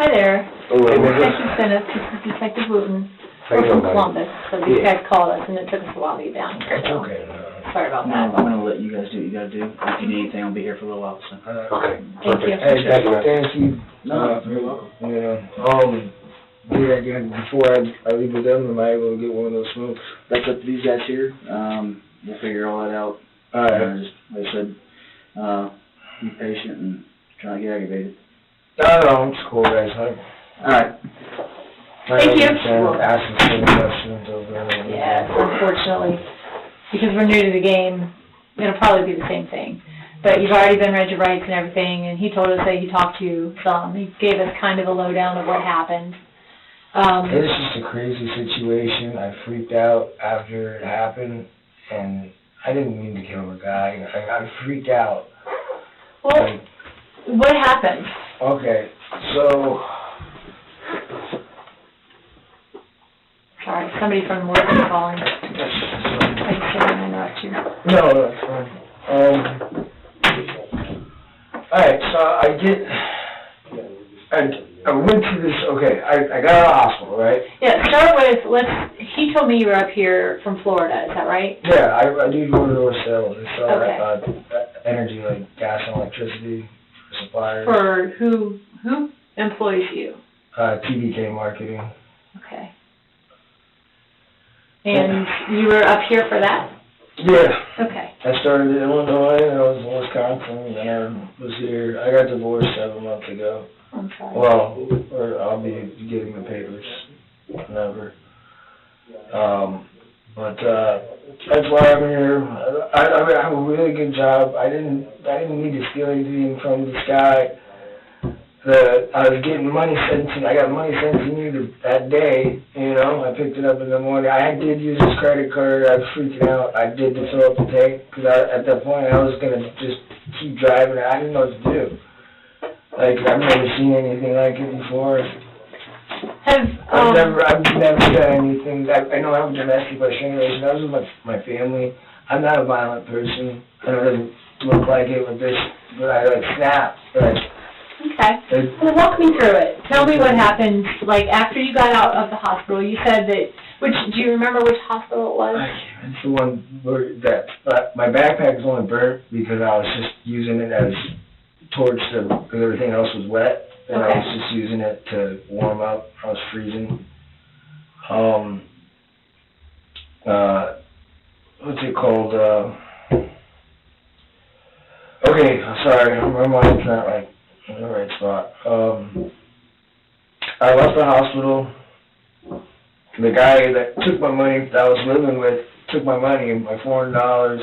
Hi there. Hello. Detective Bennett, this is Detective Wooten. We're from Columbus, so these guys called us, and it took us a while to get down here. It's okay. Sorry about No, that. I'm going to let you guys do what you got to do. If you need anything, I'll be here for a little while. So. Okay. Thank you. Hey, thank you. No, you're welcome. Before I leave with them, am I able to get one of those smokes? That's up to these guys here. We'll figure all that out. Alright. Just, like I said, be patient and try not to get aggravated. No, it's cool, guys. Alright. Thank you. Asking some questions over there. Yes, unfortunately, because we're new to the game, it'll probably be the same thing. But you've already been read your rights and everything, and he told us that he talked to you some. He gave us kind of a lowdown of what happened. It was just a crazy situation. I freaked out after it happened, and I didn't mean to kill a guy. I freaked out. Well, what happened? Okay, so... Sorry, somebody from work is calling. I just didn't interrupt you. No, that's fine. Alright, so I went to this, okay, I got out of the hospital, right? Yeah, start with, he told me you were up here from Florida, is that right? Yeah, I do door-to-door sales. I sell Okay. energy, like gas and electricity for suppliers. For who employs you? TVK marketing. Okay. And you were up here for that? Yeah. Okay. I started in Illinois, and I was in Wisconsin, and then I was here. I got divorced 7 months ago. I'm sorry. Well, or I'll be getting the papers whenever. But that's why I'm here. I have a really good job. I didn't need to steal anything from this guy. I was getting money sent to me. I got money sent to me that day, you know. I picked it up in the morning. I did use his credit card. I was freaking out. I did to fill up the tank, because at that point I was going to just keep driving. I didn't know what to do. Like, I've never seen anything like it before. I've never done anything. I know I'm domestic by strangulation. That was with my family. I'm not a violent person. I know it doesn't look like it with this, but I snap. Okay. Well, walk me through it. Tell me what happened, like, after you got out of the hospital. You said that, do you remember which hospital it was? It's the one where my backpack was only burnt because I was just using it as torch because everything else was wet, and I was just using it to warm up. I was freezing. What's it called? Okay, sorry, my mind's not like in the right spot. I left the hospital. The guy that took my money that I was living with took my money, my $400,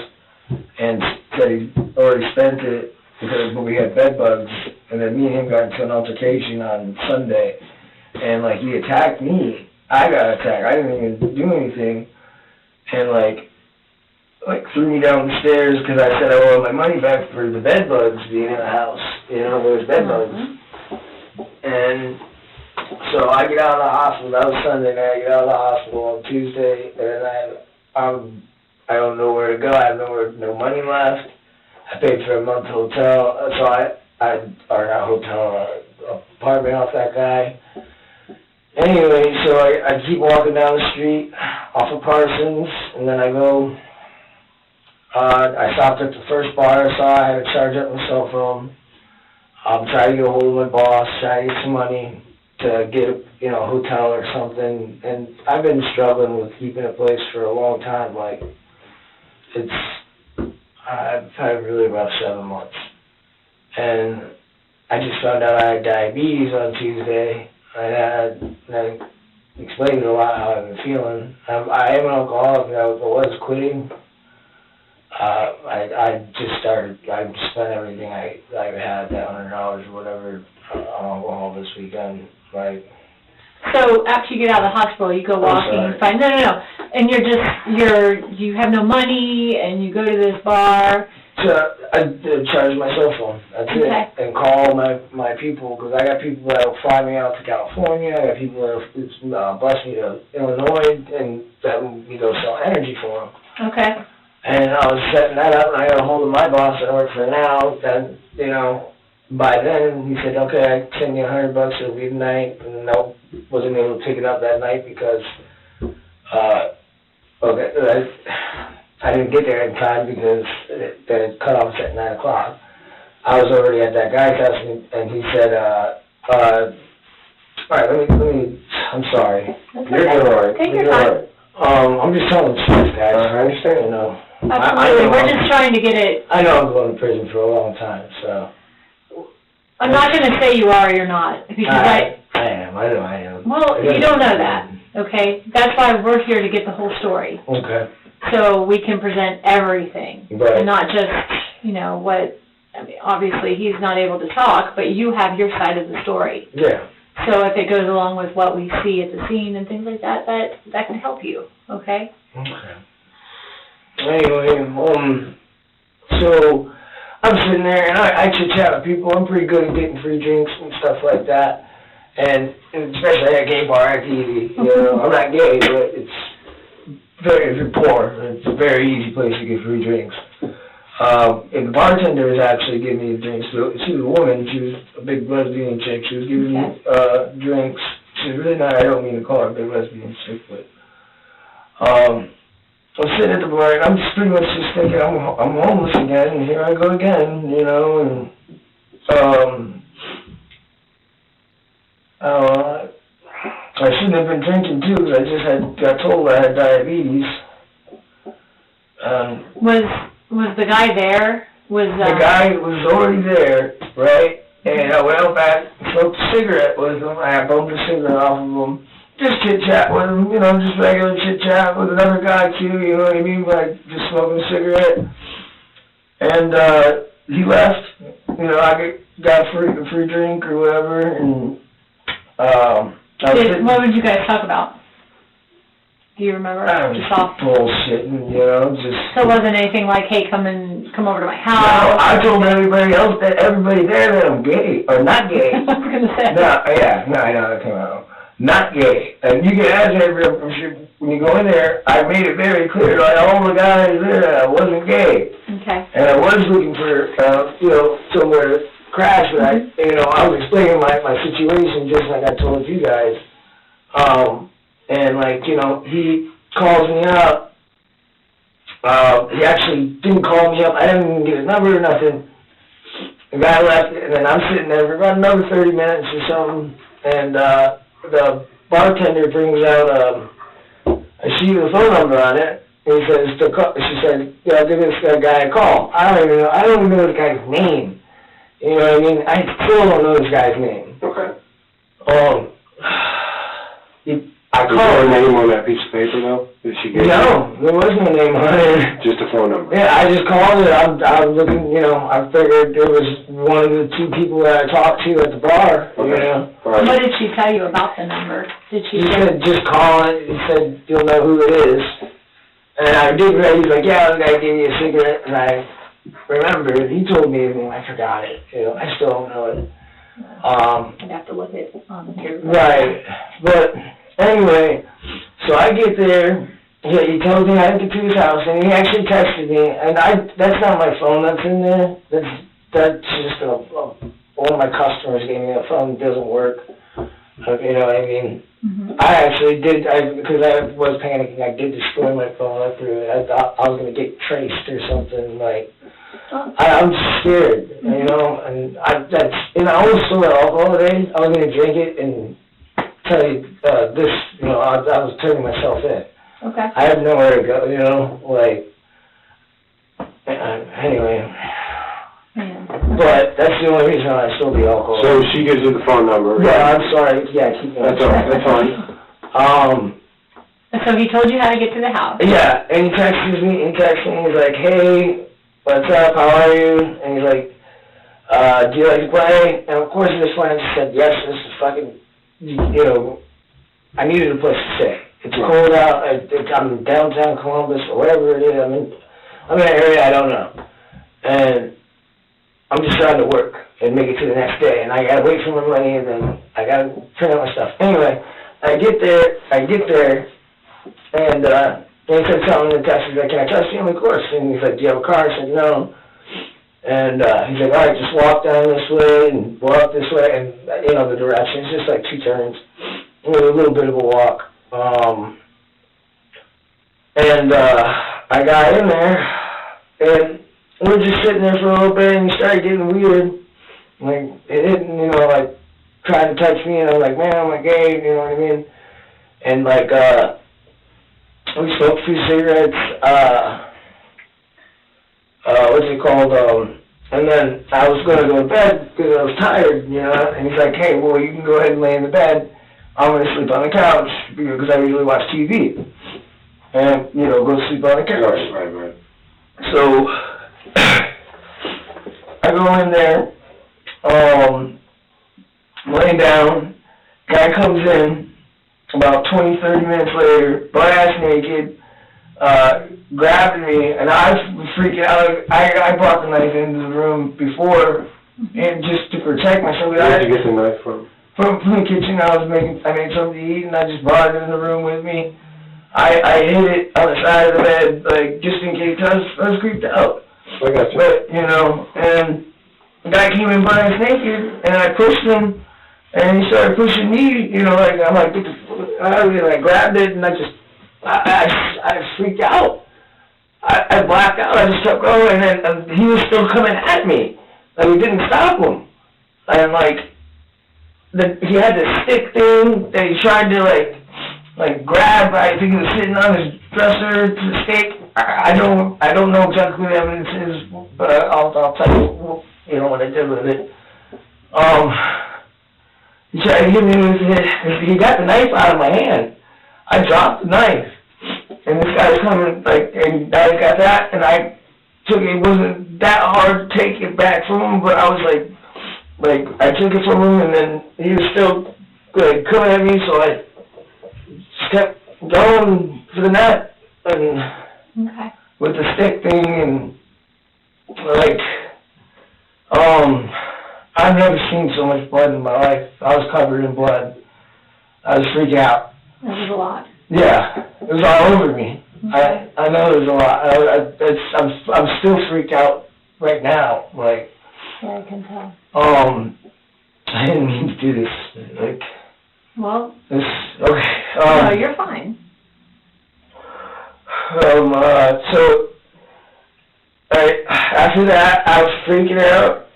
and said he already spent it because we had bed bugs. And then me and him got into an altercation on Sunday, and like he attacked me. I got attacked. I didn't even do anything, and like threw me down the stairs because I said I wanted my money back for the bed bugs being in the house. You know, there was bed bugs. And so I get out of the hospital. That was Sunday night. I get out of the hospital on Tuesday, and I don't know where to go. I have no money left. I paid for a month's hotel, so or not hotel, apartment off that guy. Anyway, so I keep walking down the street off of Parsons, and then I go. I stopped at the first bar I saw. I had to charge up my cell phone. I'm trying to get a hold of my boss, trying to get some money to get a hotel or something. And I've been struggling with keeping a place for a long time. Like, I've had really rough 7 months. And I just found out I had diabetes on Tuesday. I explained a lot how I've been feeling. I am an alcoholic, and I was quitting. I spent everything I had, that $100 or whatever, on alcohol this weekend. Like, so after you get out of the hospital, you go walking and find, no, and you have no money, and you go to this bar. So I charge my cell phone, that's it, and call my people, because I got people that will fly me out to California, I got people that will bus me to Illinois, and that we go sell energy for them. Okay. And I was setting that up, and I got a hold of my boss that I work for now, that, by then, he said, okay, I send you $100, it'll be tonight, and I wasn't able to pick it up that night because, I didn't get there in time because the cutoff was at 9 o'clock. I was already at that guy's house, and he said, all right, let me, I'm sorry. That's You're okay. all right. Take your You're time. all right. I'm just telling the truth, guys. I understand, you know. Absolutely, we're just trying to get it. I know I'm going to prison for a long time, so. I'm not gonna say you are or you're not, because I am, I know I am. well, you don't know that, okay? That's why we're here to get the whole story. Okay. So we can present everything. Right. And not just, you know, what, I mean, obviously he's not able to talk, but you have your side of the story. Yeah. So if it goes along with what we see at the scene and things like that, that can help you, okay? Okay. Anyway, so I'm sitting there and I chit-chat with people. I'm pretty good at getting free drinks and stuff like that. And especially at a gay bar at TV, you know. I'm not gay, but it's very, if you're poor, it's a very easy place to get free drinks. And the bartender was actually giving me drinks. She was a woman. She was a big lesbian chick. She was giving me drinks. She's really not, I don't mean to call her a big lesbian chick, but I'm sitting at the bar, and I'm just pretty much just thinking, I'm homeless again, and here I go again, you know, and, I shouldn't have been drinking, too, because I just got told I had diabetes. Was the guy there? The guy was already there, right, and I went out back, smoked a cigarette with him, I bumped a cigarette off of him. Just chit-chat with him, you know, just regular chit-chat with another guy, too, you know what I mean, like, just smoking a cigarette. And, he left, you know, I got a free drink or whatever, and, what would you guys talk about? Do you remember? Just bullshitting, you know, just... So it wasn't anything like, hey, come over to my house? No, I told everybody else, everybody there that I'm gay, or not gay. I was gonna say. I know, that came out. Not gay. And you can ask everybody, when you go in there, I made it very clear to all the guys there that I wasn't gay. Okay. And I was looking for, you know, somewhere to crash, but I was explaining my situation just like I told you guys. And like, you know, he calls me up. He actually didn't call me up. I didn't even get his number or nothing. The guy left, and then I'm sitting there for about another 30 minutes or something, and, the bartender brings out a sheet with a phone number on it, and he says, she said, you know, give this guy a call. I don't even know this guy's name. You know what I mean? I still don't know this guy's name. Okay. I Is there a name on that piece of paper, though? Did she give No, there was no name on it. Just a phone number? Yeah, I just called it. I was looking, you know, I figured it was one of the two people that I talked to at the bar, Okay. you know. Right. What did she tell you about the number? Did she He say? said, just call it. He said, you'll know who it is. And I did, he's like, yeah, I was going to give you a cigarette. And I remembered, he told me, and I forgot it. You know, I still don't know it. I'd have to look it on here. Right. But anyway, so I get there. He told me I had to get to his house, and he actually texted me. And that's not my phone that's in there. That's just one of my customers gave me a phone that doesn't work. You know what I mean? Mm-hmm. I actually did, because I was panicking, I did destroy my phone. I threw it. I thought I was going to get traced or something. Like, I'm scared, you know, and I was still alcohol today. I was going to drink it and tell you this, you know, I was turning myself in. Okay. I have nowhere to go, you know, like, anyway. Yeah. But that's the only reason I stole the alcohol. So she gives you the phone number? Yeah, I'm sorry. Yeah, keep going. That's all right. That's fine. So he told you how to get to the house? Yeah, and he texts me, he's like, hey, what's up, how are you? And he's like, do you like to play? And of course this one I just said, yes, this is fucking, you know, I needed a place to stay. It's cold out, I'm in downtown Columbus, or wherever it is, I'm in an area I don't know. And I'm just trying to work and make it to the next day, and I gotta wait for my money, and then I gotta print out my stuff. Anyway, I get there, and he said something in the text, he's like, can I trust you? I'm like, of course. And he's like, do you have a car? I said, no. And, he's like, all right, just walk down this way and walk this way, and, you know, the direction, it's just like 2 turns, with a little bit of a walk. I got in there, and we're just sitting there for a little bit, and he started getting weird. Like, it didn't, you know, like, trying to touch me, and I'm like, man, I'm like, hey, you know what I mean? And, like, we smoked a few cigarettes, what's it called, and then I was gonna go to bed, because I was tired, you know, and he's like, hey, well, you can go ahead and lay in the bed, I'm gonna sleep on the couch, because I usually watch TV, and, you know, go sleep on the couch. Right. So, I go in there, laying down, guy comes in, about 20, 30 minutes later, butt-ass naked, grabbed me, and I was freaking out. I brought the knife into the room before, and just to protect myself. Where did you get the knife from? From the kitchen. I made something to eat, and I just brought it in the room with me. I hid it on the side of the bed, like, just in case, I was creeped out. I got you. But, you know, and the guy came in butt-ass naked, and I pushed him, and he started pushing me, you know, like, I'm like, I grabbed it, and I freaked out. I blacked out, I just kept going, and he was still coming at me. Like, we didn't stop him. And, like, he had this stick thing that he tried to, like grab. I think he was sitting on his dresser to the stick. I don't know exactly what the evidence is, but I'll tell you, you know, what I did with it. He tried to hit me with it. He got the knife out of my hand. I dropped the knife, and this guy was coming, like, and I got that, and I took it. It wasn't that hard to take it back from him, but I was like I took it from him, and then he was still, like, coming at me, so I just kept going for the net, and with the stick thing, and, like, I've never seen so much blood in my life. I was covered in blood. I was freaking out. That was a lot. Yeah, it was all over me. Okay. I know there's a lot. I'm still freaked out right now. Like, Yeah, I can tell. I didn't mean to do this. Like, Well, this. Okay. no, you're fine. So, after that, I was freaking out,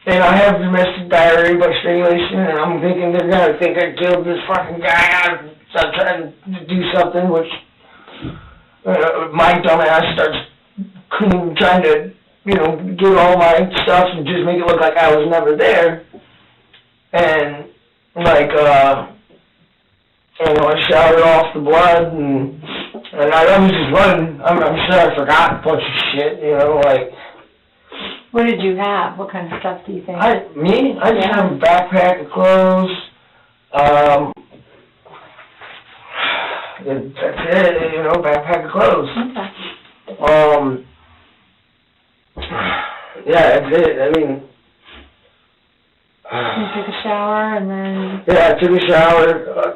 and I have domestic battery by strangulation, and I'm thinking they're gonna think I killed this fucking guy. I'm trying to do something, which my dumb ass starts trying to, you know, get all my stuff and just make it look like I was never there. And, like, you know, I showered off the blood, and I was just running. I'm sure I forgot a bunch of shit, you know, like. What did you have? What kind of stuff do you think? I just have a backpack of clothes, that's it, you know, backpack of clothes. Okay. Yeah, that's it. I mean, You took a shower and then... yeah, I took a shower,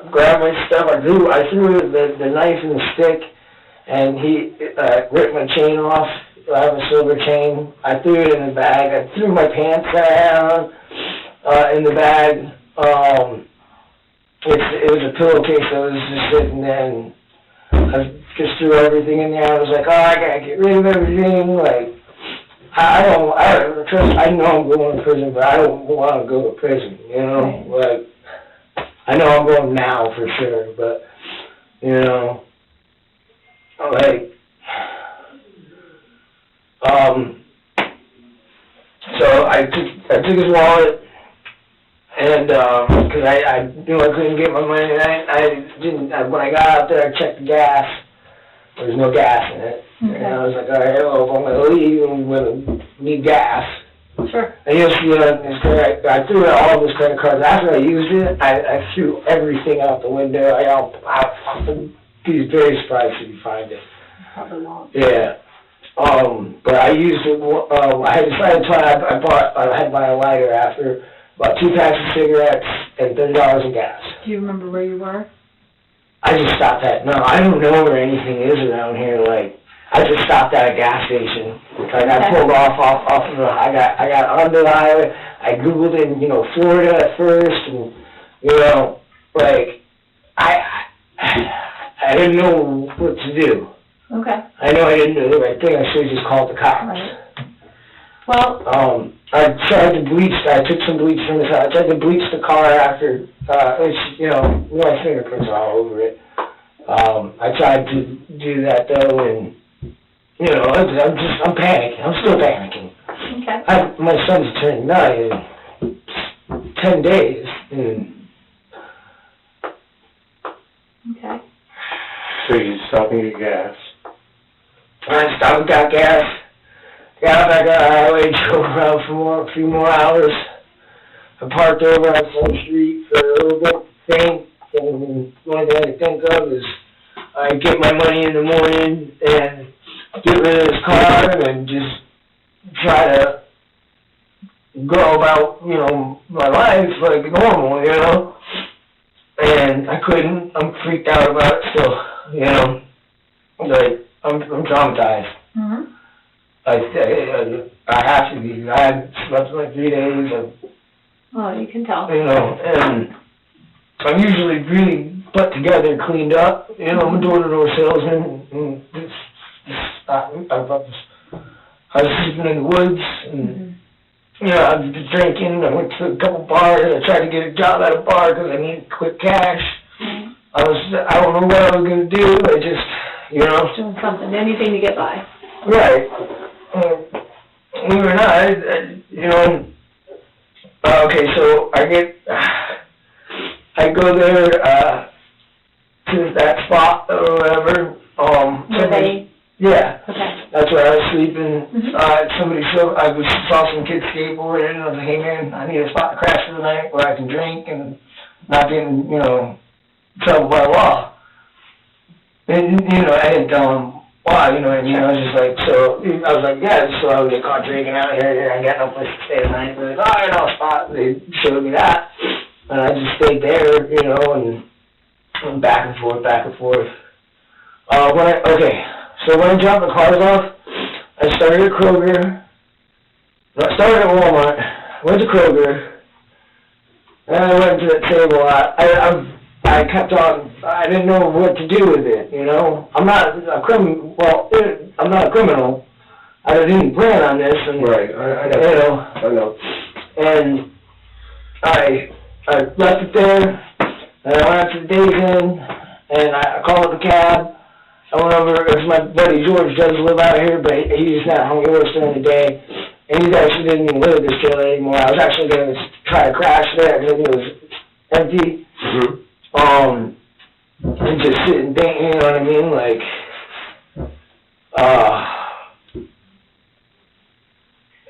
grabbed my stuff. I threw the knife and the stick, and he ripped my chain off. I have a silver chain. I threw it in the bag. I threw my pants down in the bag. It was a pillowcase that was just sitting there, and I just threw everything in there. I was like, oh, I gotta get rid of everything. Like, I know I'm going to prison, but I don't want to go to prison, you know? Like, I know I'm going now for sure, but, you know, like, so I took his wallet, and, cause I knew I couldn't get my money, and when I got out there, I checked the gas. There was no gas in it. Okay. And I was like, all right, well, if I'm going to leave, I'm going to need gas. Sure. And you'll see I threw out all of his credit cards. After I used it, I threw everything out the window. I'd be very surprised if you find it. Probably won't. Yeah. But I used it, I had decided I had to buy a lighter after about 2 packs of cigarettes and $30 in gas. Do you remember where you were? I just stopped at, no, I don't know where anything is around here, like, I just stopped at a gas station. Like I pulled off of the, I got onto the highway. I Googled in, you know, Florida at first, and, you know, like, I didn't know what to do. Okay. I know I didn't do the right thing. I should have just called the cops. Right. Well, I tried to bleach. I took some bleach from the side. I tried to bleach the car after, it's, you know, my fingerprints are all over it. I tried to do that though, and, you know, I'm panicking. I'm still panicking. okay. My son's turning 9 in 10 days, and Okay. So you stopping at gas. I stopped, got gas, got back on the highway, drove around for a few more hours. I parked over on some street for a little bit, think, and the only thing I could think of is I get my money in the morning and get rid of this car and just try to go about, you know, my life like normal, you know? And I couldn't. I'm freaked out about it still, you know? Like, I'm traumatized. Mm-hmm. I have to be. I haven't slept in like 3 days. Oh, you can tell. You know, and I'm usually really put together, cleaned up. You know, I'm a door-to-door salesman. And I was sleeping in the woods, and you know, I was drinking. I went to a couple bars. I tried to get a job at a bar because I needed quick cash. I don't know what I was gonna do. I just, you know, Doing something, anything to get by. right. Believe it or not, you know. Okay, so I go there to that spot or whatever. Were they? Yeah. Okay. That's where I was sleeping. Mm-hmm. Somebody saw some kids skateboarding, and I was like, hey man, I need a spot to crash for the night where I can drink and not get in, you know, trouble by law. And, you know, I didn't tell them why, you know what I mean? I was just like, so, I was like, yeah, so I would get caught drinking out here, I got no place to stay tonight. They're like, oh, I know a spot. They showed me that. And I just stayed there, you know, and back and forth, back and forth. So when I dropped the cars off, I started at Kroger. No, I started at Walmart, went to Kroger, and I went to the table. I kept on, I didn't know what to do with it, you know? I'm not a criminal, I'm not a criminal. I didn't plan on this, and, Right, I know. you know. I know. And I left it there, and I went out to the Days Inn, and I called up a cab. I went over, it was my buddy George does live out here, but he's not home, he works during the day. And he actually didn't even live at this trailer anymore. I was actually going to try to crash there because it was empty. Mm-hmm. And just sit and think, you know what I mean? Like,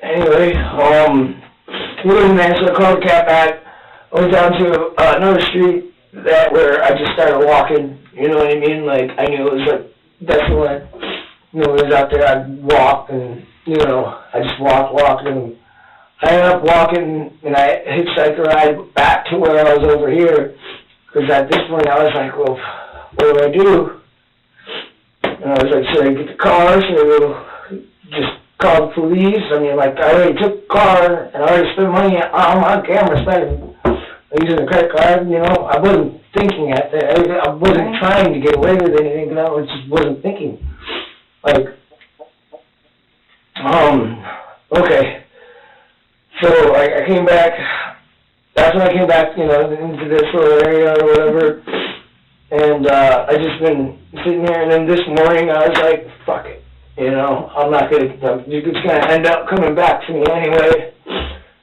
anyway, so I called the cab back. I went down to another street where I just started walking, you know what I mean? Like, I knew it was like, that's when, you know, it was out there, I'd walk and, you know, I just walked, and I ended up walking, and I hitchhiked a ride back to where I was over here. Because at this point, I was like, well, what do I do? And I was like, should I get the car? Should I just call the police? I mean, like, I already took the car, and I already spent money on camera, spending, using a credit card, you know. I wasn't thinking at that. I wasn't trying to get away with anything, because I just wasn't thinking. Like, okay. So, I came back. That's when I came back, you know, into this little area or whatever, and I just been sitting here, and then this morning I was like, fuck it, you know, I'm not gonna, it's gonna end up coming back to me anyway,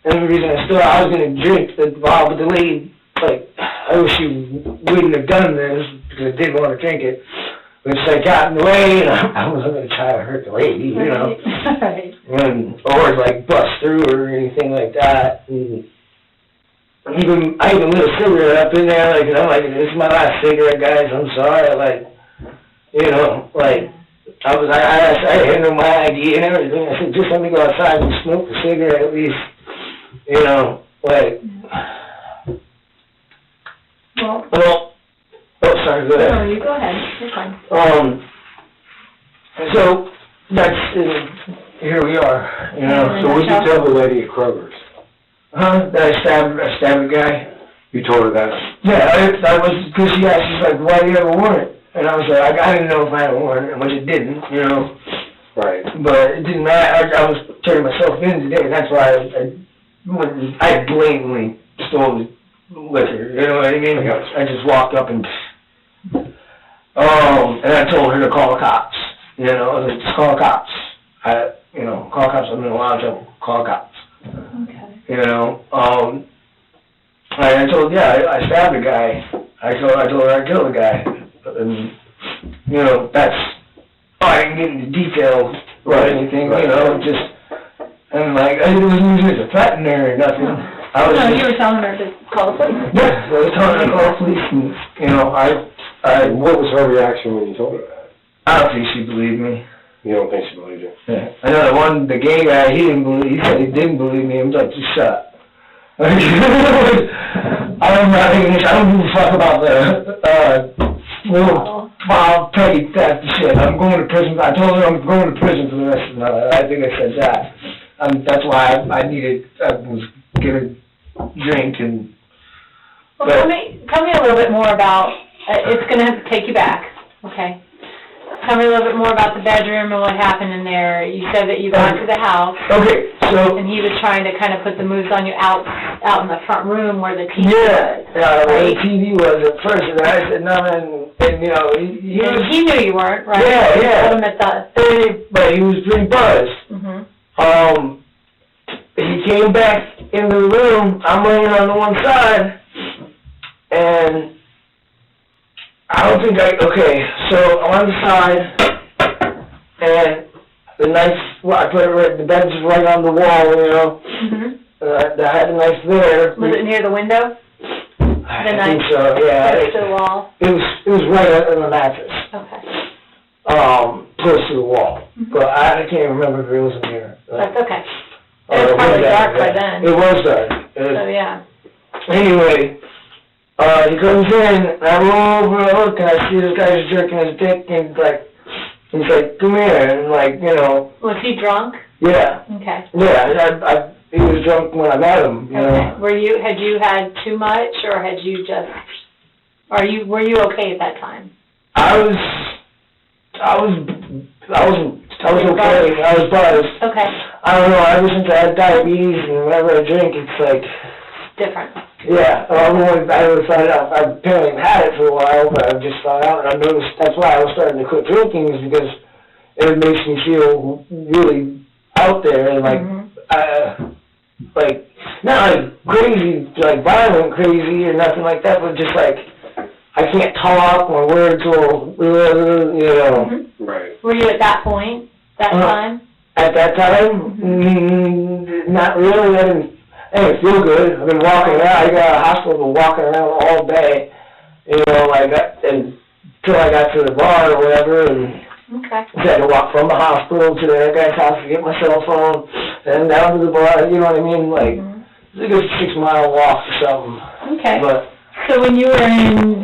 and the reason I was gonna drink the bottle, but the lady, like, I wish you wouldn't have done this, because I did want to drink it, but it's like got in the way, and I wasn't gonna try to hurt the lady, you know, or like bust through or anything like that, and I even lit a cigarette up in there, like, and I'm like, this is my last cigarette, guys, I'm sorry, like, you know, like, I handed him my ID and everything, I said, just let me go outside and smoke the cigarette at least, you know, like, sorry, go ahead. No, you go ahead, you're fine. So, here we are, you know. So what'd you tell the lady at Kroger's? Huh? That I stabbed a guy? You told her that? Yeah, I was, because she asked, she's like, why do you have a warrant? And I was like, I didn't know if I had a warrant, which it didn't, you know. Right. But it didn't matter, I was turning myself in today, and that's why I blatantly stole the liquor, you know what I mean? I just walked up and I told her to call the cops, you know, I was like, just call the cops. Call cops, I'm in a lot of trouble, call cops. Okay. You know, I told, I stabbed a guy. I told her I killed a guy. And, you know, that's, I didn't get into detail or anything, you know, just, and like, it wasn't even a threatening her or nothing. No, you were telling her to call the police. Yeah, I was telling her to call the police, and, you know, What was her reaction when you told her that? I don't think she believed me. You don't think she believed you? Yeah. I know the gay guy, he said he didn't believe me. I'm like, just shut. I don't give a fuck about the little petty theft shit. I'm going to prison. I told her I'm going to prison for the rest of my life. I think I said that. That's why I was getting a drink and. Well, tell me a little bit more about. It's going to have to take you back, okay? Tell me a little bit more about the bedroom and what happened in there. You said that you got to the house. Okay, so. And he was trying to kind of put the moves on you out in the front room where the TV was. Yeah, where right? the TV was at first, and I said no, and you know, he knew you weren't, right? Yeah, yeah. You told him at the. But he was pretty buzzed. Mhm. He came back into the room. I'm laying on the one side, and I don't think okay, so I'm on the side, and the knife, I put it right, the bed's right on the wall, you know. Mhm. I had the knife there. Was it near the window? I think so, yeah. Close to the wall? It was right on the mattress. Okay. Close to the wall. Mhm. But I can't remember if it was in here. That's okay. It was probably dark by then. It was dark. So, yeah. Anyway, he comes in, and I roll over and look, and I see this guy's jerking his dick, and he's like, come here, and like, you know. Was he drunk? Yeah. Okay. Yeah, he was drunk when I met him, you know. Had you had too much, or had you just, were you okay at that time? I was okay. I was buzzed. Okay. I don't know, ever since I had diabetes, and whenever I drink, it's like. Different. Yeah, I never found out. I apparently had it for a while, but I just found out, and I noticed that's why I was starting to quit drinking, is because it makes me feel really out there, and like, not like crazy, like violent crazy or nothing like that, but just like, I can't talk, my words will, you know. Mm-hmm. Right. Were you at that point, that time? At that time? Not really, I didn't feel good. I've been walking around, I got out of hospital, walking around all day, you know, until I got to the bar or whatever, and okay. I had to walk from the hospital to the guy's house to get my cell phone, and down to the bar, you know what I mean, like, it's a good 6-mile walk or something. Okay. But, so when you were in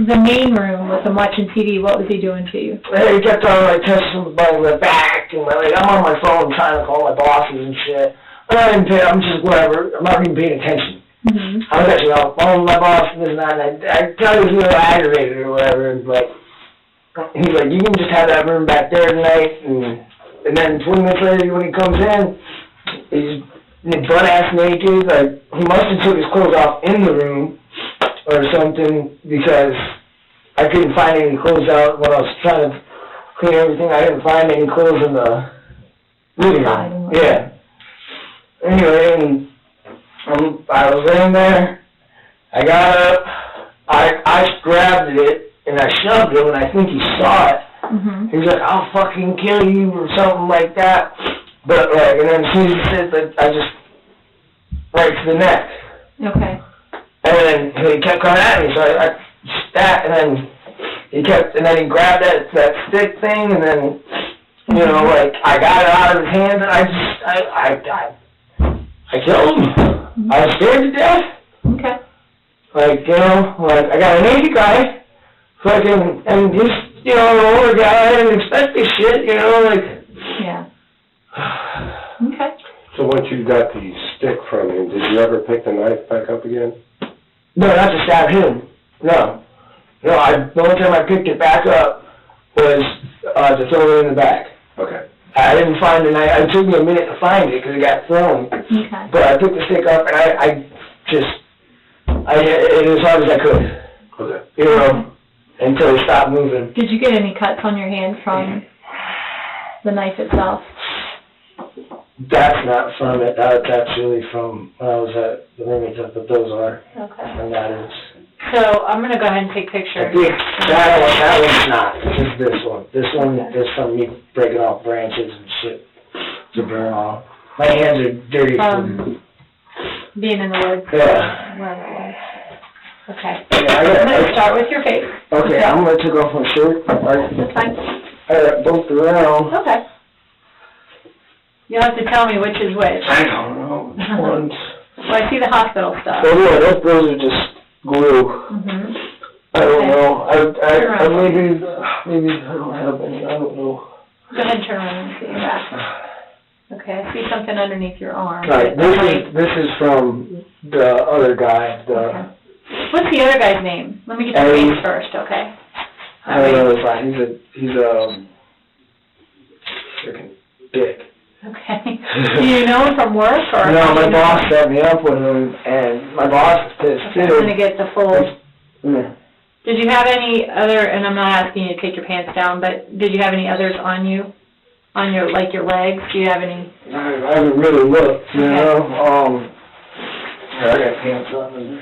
the main room with him watching TV, what was he doing to you? he kept on, like, touching my back, and I'm on my phone trying to call my bosses and shit. I'm just whatever, I'm not even paying attention. I was actually on the phone with my boss and this and that, and I thought he was a little aggravated or whatever, but he's like, you can just have that room back there tonight, and then 20 minutes later when he comes in, he's butt-ass naked, like, he must have took his clothes off in the room or something, because I couldn't find any clothes out when I was trying to clean everything. I didn't find any clothes in the living room. Yeah. Anyway, and I was laying there, I got up, I grabbed it, and I shoved him, and I think he saw it. He was like, I'll fucking kill you, or something like that. But, like, and then as soon as he said that, I just, right to the neck. Okay. And then he kept coming at me, so I spat, and then he grabbed that stick thing, and then, you know, like, I got it out of his hand, and I killed him. I was scared to death. Okay. Like, you know, like, I got an 80 guy fucking, and he's, you know, an older guy, I didn't expect this shit, you know, like. Yeah. Okay. So once you got the stick from him, did you ever pick the knife back up again? No, not to stab him, no. No, the only time I picked it back up was, to throw it in the bag. Okay. I didn't find the knife, it took me a minute to find it, because it got thrown. Okay. But I picked the stick up, and I hit it as hard as I could. Okay. You know, until it stopped moving. Did you get any cuts on your hand from the knife itself? That's not from it, that's really from when I was at the Remington, but those are, Okay. and that is. So I'm gonna go ahead and take I pictures. think that one's not, it's this one. This one is from me breaking off branches and shit to burn off. My hands are dirty from, Being in the woods. yeah. Wherever it was. Okay. Yeah, I'm gonna start with your face. Okay, I'm gonna take off my shirt. That's fine. I got both around. Okay. You'll have to tell me which is which. I don't know. One's. Well, I see the hospital stuff. Oh yeah, those are just glue. Mm-hmm. I don't Okay. know. Turn I around. maybe I don't have any. I don't know. Go ahead and turn around and see your back. Okay, I see something underneath your arm. Right. This is from the other guy. Okay. What's the other guy's name? Let me get your Terry. face first, okay? I don't know if he's a freaking dick. Okay. Do you know him from work or? No, my boss set me up with him, and my boss is Okay, I'm gonna get the full. Mm. Did you have any other? And I'm not asking you to take your pants down, but did you have any others on you? On your your legs? Do you have any? I haven't really looked, you Okay. know. I got pants on.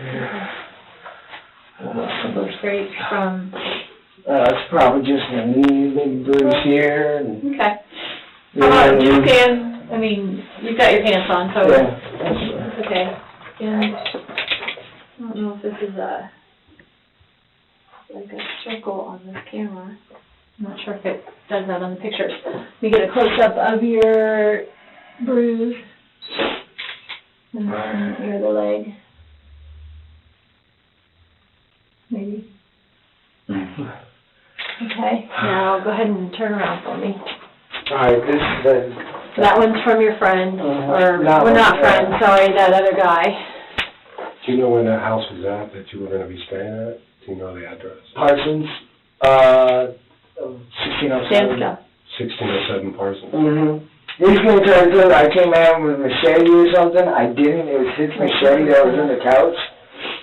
Looks straight from. It's probably just my knees, maybe bruise here, and. Okay. you How know about what I just mean? stand? I mean, you've got your pants on, so Yeah. it's okay. And I don't know if this is like a circle on this camera. I'm not sure if it does that on the pictures. You get a close-up of your bruise and then your other leg. Maybe. Okay, now go ahead and turn around for me. Alright, this is That one's from your friend, or, That well, one, not yeah. friend, sorry, that other guy. Do you know when that house was at that you were gonna be staying at? Do you know the address? Parsons, 1607. Stand still. 1607 Parsons? Mm-hmm. He's gonna try to tell I came out with a machete or something. I didn't. It was his machete that was in the couch.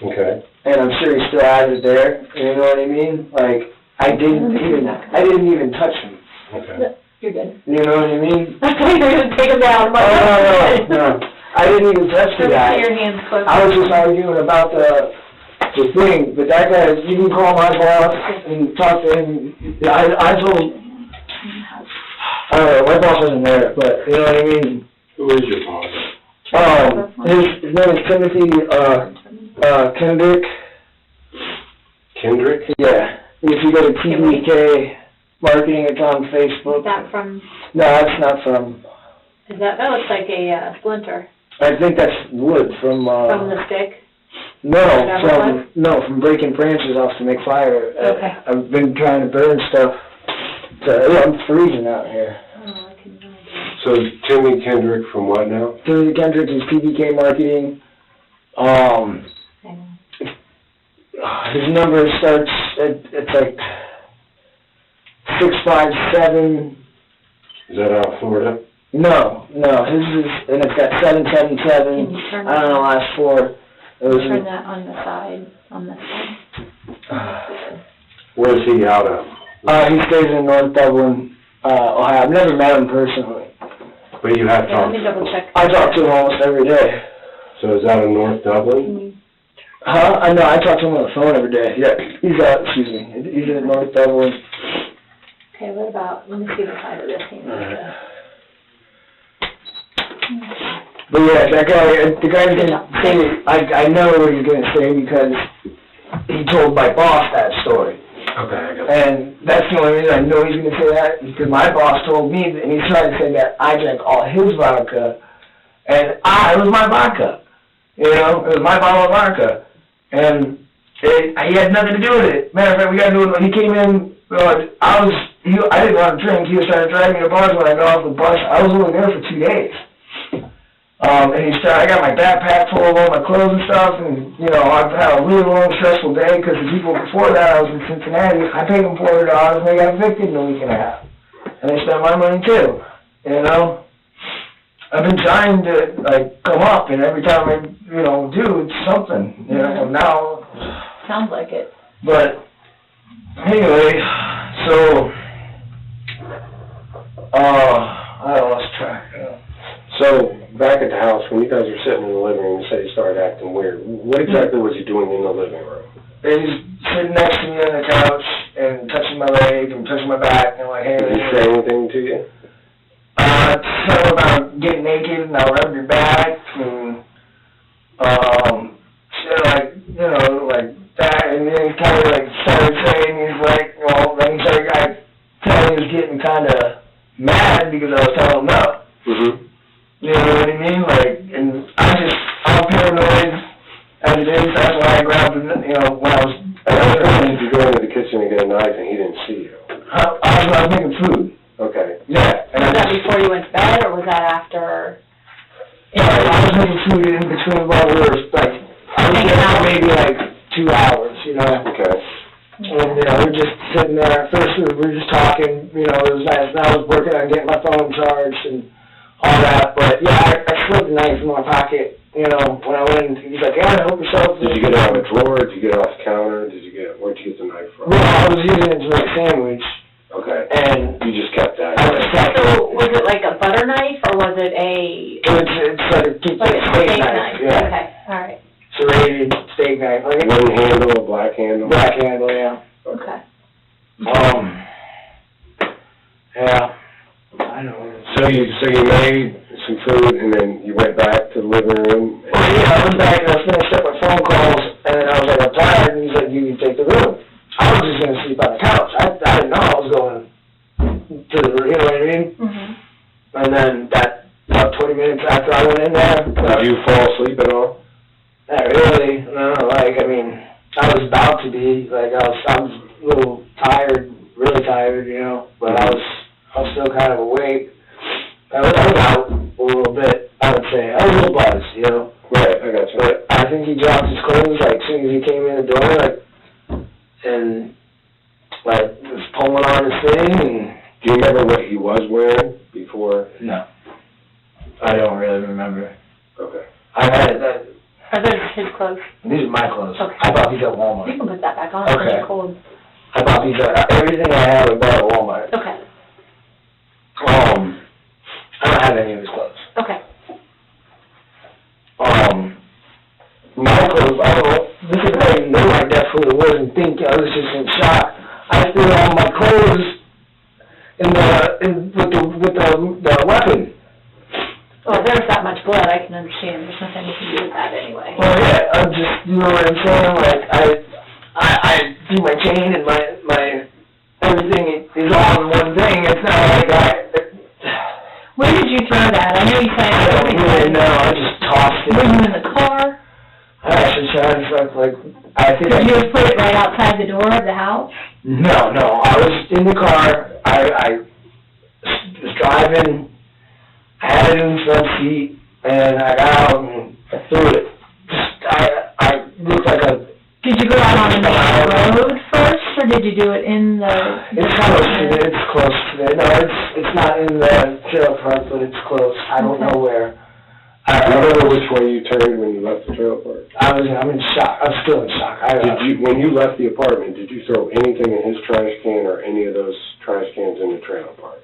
Okay. And I'm sure he still has it there. You know what I mean? Like, I didn't even touch him. Okay. You're good. You know what I mean? I thought you were gonna take him down. Oh, no. I didn't even touch the Let me guy. see your hands close. I was just arguing about the thing, but that guy, you can call my boss and talk to him. I told, my boss wasn't there, but you know what I mean? Who is your boss? His name is Timothy, Kendrick. Kendrick? Yeah. If you go to TBK Marketing, it's on Facebook. Is that from, No, that's not from, that looks like a splinter I think that's wood from the stick? from breaking branches off to make fire. Okay. I've been trying to burn stuff. So, yeah, I'm freezing out here. Oh, I can imagine. So Timmy Kendrick from what now? Timothy Kendrick is TBK Marketing. Hang on. His number starts it's like 657. Is that out of Florida? No, his is, and it's got 777. Can you turn I don't know, last four. It was Turn that on the side, on this side. Where's he out of? he stays in North Dublin, Ohio. I've never met him personally. But you have Yeah, let talked. me double check. I talk to him almost every day. So is that in North Dublin? Can you, Huh? I know, I talk to him on the phone every day. Yeah, he's he's in North Dublin. okay, what about, let me see the side of this hand. But yeah, that guy, the guy's gonna say, I know what he's gonna say because he told my boss that story. Okay, I got it. And that's the only reason I know he's gonna say that, because my boss told me, and he's trying to say that I drank all his vodka, and it was my vodka. You know, it was my bottle of vodka. And He had nothing to do with it. Matter of fact, we got into it, he came in, I didn't want to drink, he was trying to drag me to bars when I got off the bus. I was only there for 2 days. I got my backpack full of all my clothes and stuff, and, you know, I've had a really long, stressful day, because the people before that, I was in Cincinnati, I paid them $400, and they got evicted in a week and a half. And they spent my money, too, you know? I've been trying to, like, come up, and every time I, you know, do, it's something, you know, now. Sounds like it. But, anyway, so, I lost track. So, back at the house, when you guys were sitting in the living room, you said he started acting weird. What exactly was he doing in the living room? He's sitting next to me on the couch and touching my leg and touching my back and like, hey. Did he say anything to you? Something about getting naked and I'll rub your back and, like, you know, like that. And then he kind of like started saying, he's like, well, then he started telling me he was getting kind of mad because I was telling him no. Mm-hmm. You know what I mean? Like, and I'm paranoid as it is. That's why I grabbed him, you know, when I was. Did you go into the kitchen and get a knife and he didn't see you? I was making food. Okay. Yeah. Was that before you went to bed, or was that after? Yeah, I was making food in between while we were, like, I was there for maybe, like, 2 hours, you know? Okay. And, you know, we're just sitting there. At first, we were just talking, you know, it was nice. And I was working on getting my phone charged and all that. But, yeah, I slipped the knife in my pocket, you know, when I went in. He's like, yeah, help yourself. Did you get it out of a drawer? Did you get it off the counter? Where'd you get the knife from? Well, I was using it to make a sandwich. Okay. And you just kept that? I just kept it. So, was it like a butter knife, or was it a... It's like a steak knife. Yeah. Okay, all right. Serrated steak knife. Like wooden handle, a black handle? Black handle, yeah. Okay. Yeah. I know. So you made some food and then you went back to the living room? Well, yeah, I went back and I finished up my phone calls and then I was like, I'm tired, and he said, you can take the room. I was just going to sleep on the couch. I didn't know I was going to the room, you know what I mean? Mm-hmm. And then about 20 minutes after I went in there. Did you fall asleep at all? Not really, no, like, I mean, I was about to be, like, I was a little tired, really tired, you know, but I was still kind of awake. I was out a little bit, I would say. I was a little buzzed, you know. Right, I got you. But I think he dropped his clothes, like, as soon as he came in the door, like, and, like, was pulling on his thing, and... Do you remember what he was wearing before? No. I don't really remember. Okay. Are those his clothes? These are my clothes. Okay. I bought these at Walmart. You can put that back on, Okay. it's really cold. I bought these everything I have I bought at Walmart. Okay. I don't have any of his clothes. Okay. My clothes, I don't know, this is how you know I definitely wasn't thinking, I was just in shock. I threw all my clothes with the weapon. Well, if there's that much blood, I can understand. There's nothing you can do with that anyway. Well, yeah, I'm just, you know what I'm saying? Like, I do my chain and my everything is all in one thing. It's not like Where did you throw that? I know you said... I don't really know. I just tossed it. Were you in the car? I actually tried to, like, I think Did you just put it right outside the door of the house? No, I was in the car. I was driving. I had it in the front seat, and I got out and I threw it. I looked like a... Did you go out on the main road first, or did you do it in the... It's close to it. It's close to it. No, it's not in the trailer park, but it's close. I don't know where. I remember which way you turned when you left the trailer park. I'm in shock. I'm still in shock. When you left the apartment, did you throw anything in his trash can or any of those trash cans in the trailer park?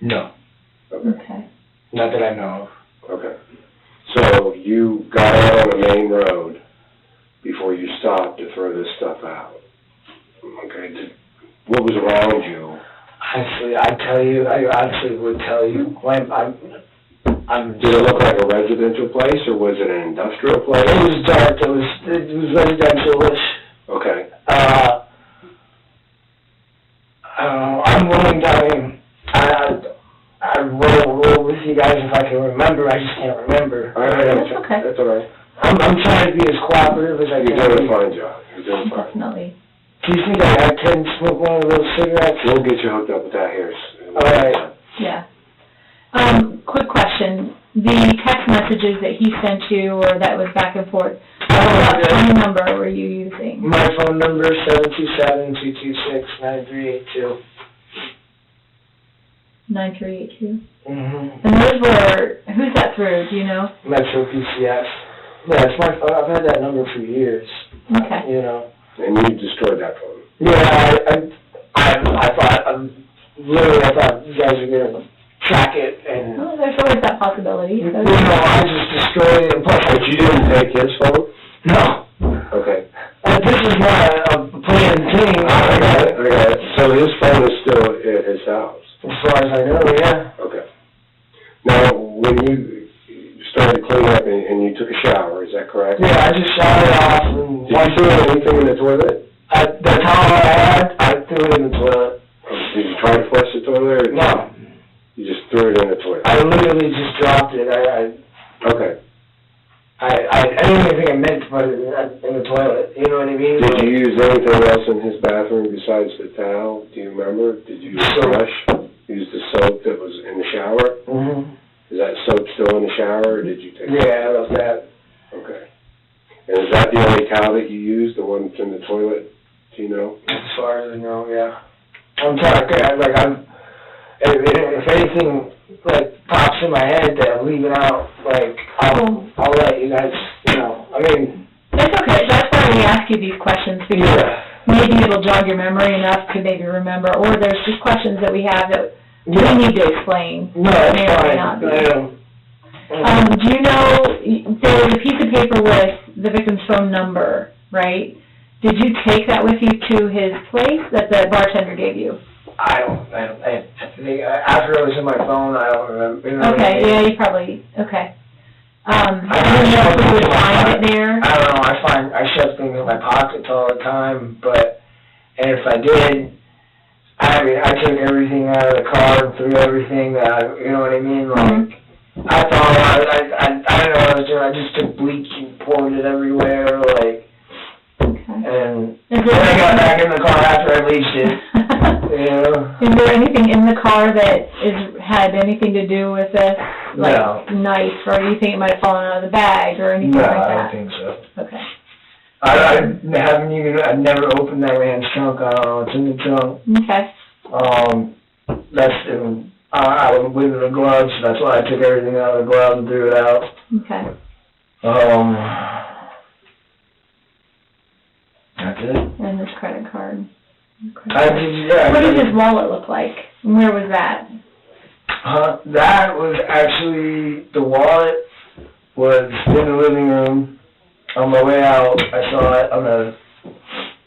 No. Okay. Not that I know of. Okay. So you got out on the main road before you stopped to throw this stuff out. Okay. What was around you? Honestly, I honestly would tell you. Did it look like a residential place, or was it an industrial place? It was dark. It was residential-ish. Okay. I'm willing to, I roll with you guys if I can remember. I just can't remember. All right. That's okay. That's all right. I'm trying to be as cooperative as I You're can. doing a fine job. You're doing fine. Definitely. Do you think I can smoke one of those cigarettes? We'll get you hooked up with that here. All right. Yeah. Quick question. The text messages that he sent you, or that was back and forth, what phone number were you using? My phone number is 727-226-9382. 9382. Mm-hmm. And those were, who's that through, do you know? Metro PCS. Yeah, it's my phone. I've had that number for years. Okay. You know. And you destroyed that phone. Yeah, I thought you guys were gonna track it and. Well, there's always that possibility. So. I just destroyed it. And plus, But you didn't take his phone? No. Okay. This is not a planned thing. I got it. So his phone is still at his house? As far as I know, yeah. Okay. Now, when you started cleaning up and you took a shower, is that correct? Yeah, I just showered off and. Did you throw anything in the toilet? The towel I had, I threw it in the toilet. Did you try to flush the toilet? Or No. You just threw it in the toilet? I literally just dropped it. Okay. I didn't even think I meant to put it in the toilet. You know what I mean? Did you use anything else in his bathroom besides the towel? Do you remember? Did you use Soap. brush? Use the soap that was in the shower? Mm-hmm. Is that soap still in the shower, or did you take it? Yeah, I love that. Okay. And is that the only towel that you use, the one that's in the toilet? Do you know? As far as I know, yeah. I'm trying to, if anything, pops in my head that I'm leaving out, I'll let you guys, I mean. It's okay. That's why we ask you these questions, because maybe it'll jog your memory enough to maybe remember, or there's just questions that we have that we need to explain. No, that's May or may fine. not be. Yeah. Do you know, there was a piece of paper with the victim's phone number, right? Did you take that with you to his place that the bartender gave you? I think, after it was in my phone, I don't remember. You know Okay, what I mean? yeah, you probably, okay. I I don't know if we would find it there. I don't know, I shove things in my pockets all the time, and if I did, I took everything out of the car and threw everything that, you know what I mean, I thought, I don't know what I was doing, I just took bleach and poured it everywhere, and then I got back in the car after I bleached it, you know. Is there anything in the car that had anything to do with this? No. Knife, or do you think it might have fallen out of the bag, or anything like I that? don't think so. Okay. I've never opened that man's trunk, I don't know, it's in the trunk. Okay. I was with the gloves, so that's why I took everything out of the gloves and threw it out. Okay. That's it. And his credit card. What What did his wallet look like? And where was that? That was actually, the wallet was in the living room. On my way out, I saw it on a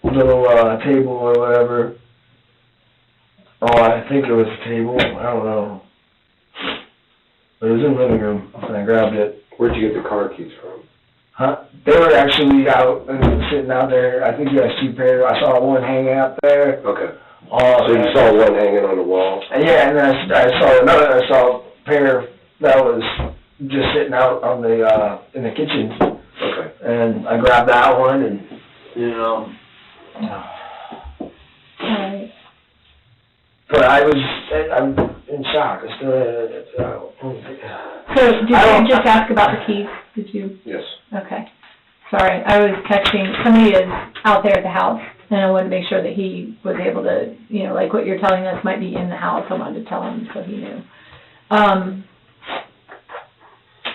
little table or whatever. I think it was a table, I don't know. But it was in the living room, and I grabbed it. Where'd you get the car keys from? They were actually out, sitting out there. I think you guys two pairs. I saw one hanging out there. Okay. So you saw one hanging on the wall? Yeah, and then I saw another. I saw a pair that was just sitting out on the in the kitchen. Okay. And I grabbed that one, and Alright. But I'm in shock. I still. So, did you just ask about the keys? Did you? Yes. Okay. Sorry, I was texting, somebody is out there at the house, and I wanted to make sure that he was able to, like what you're telling us might be in the house, I wanted to tell him so he knew.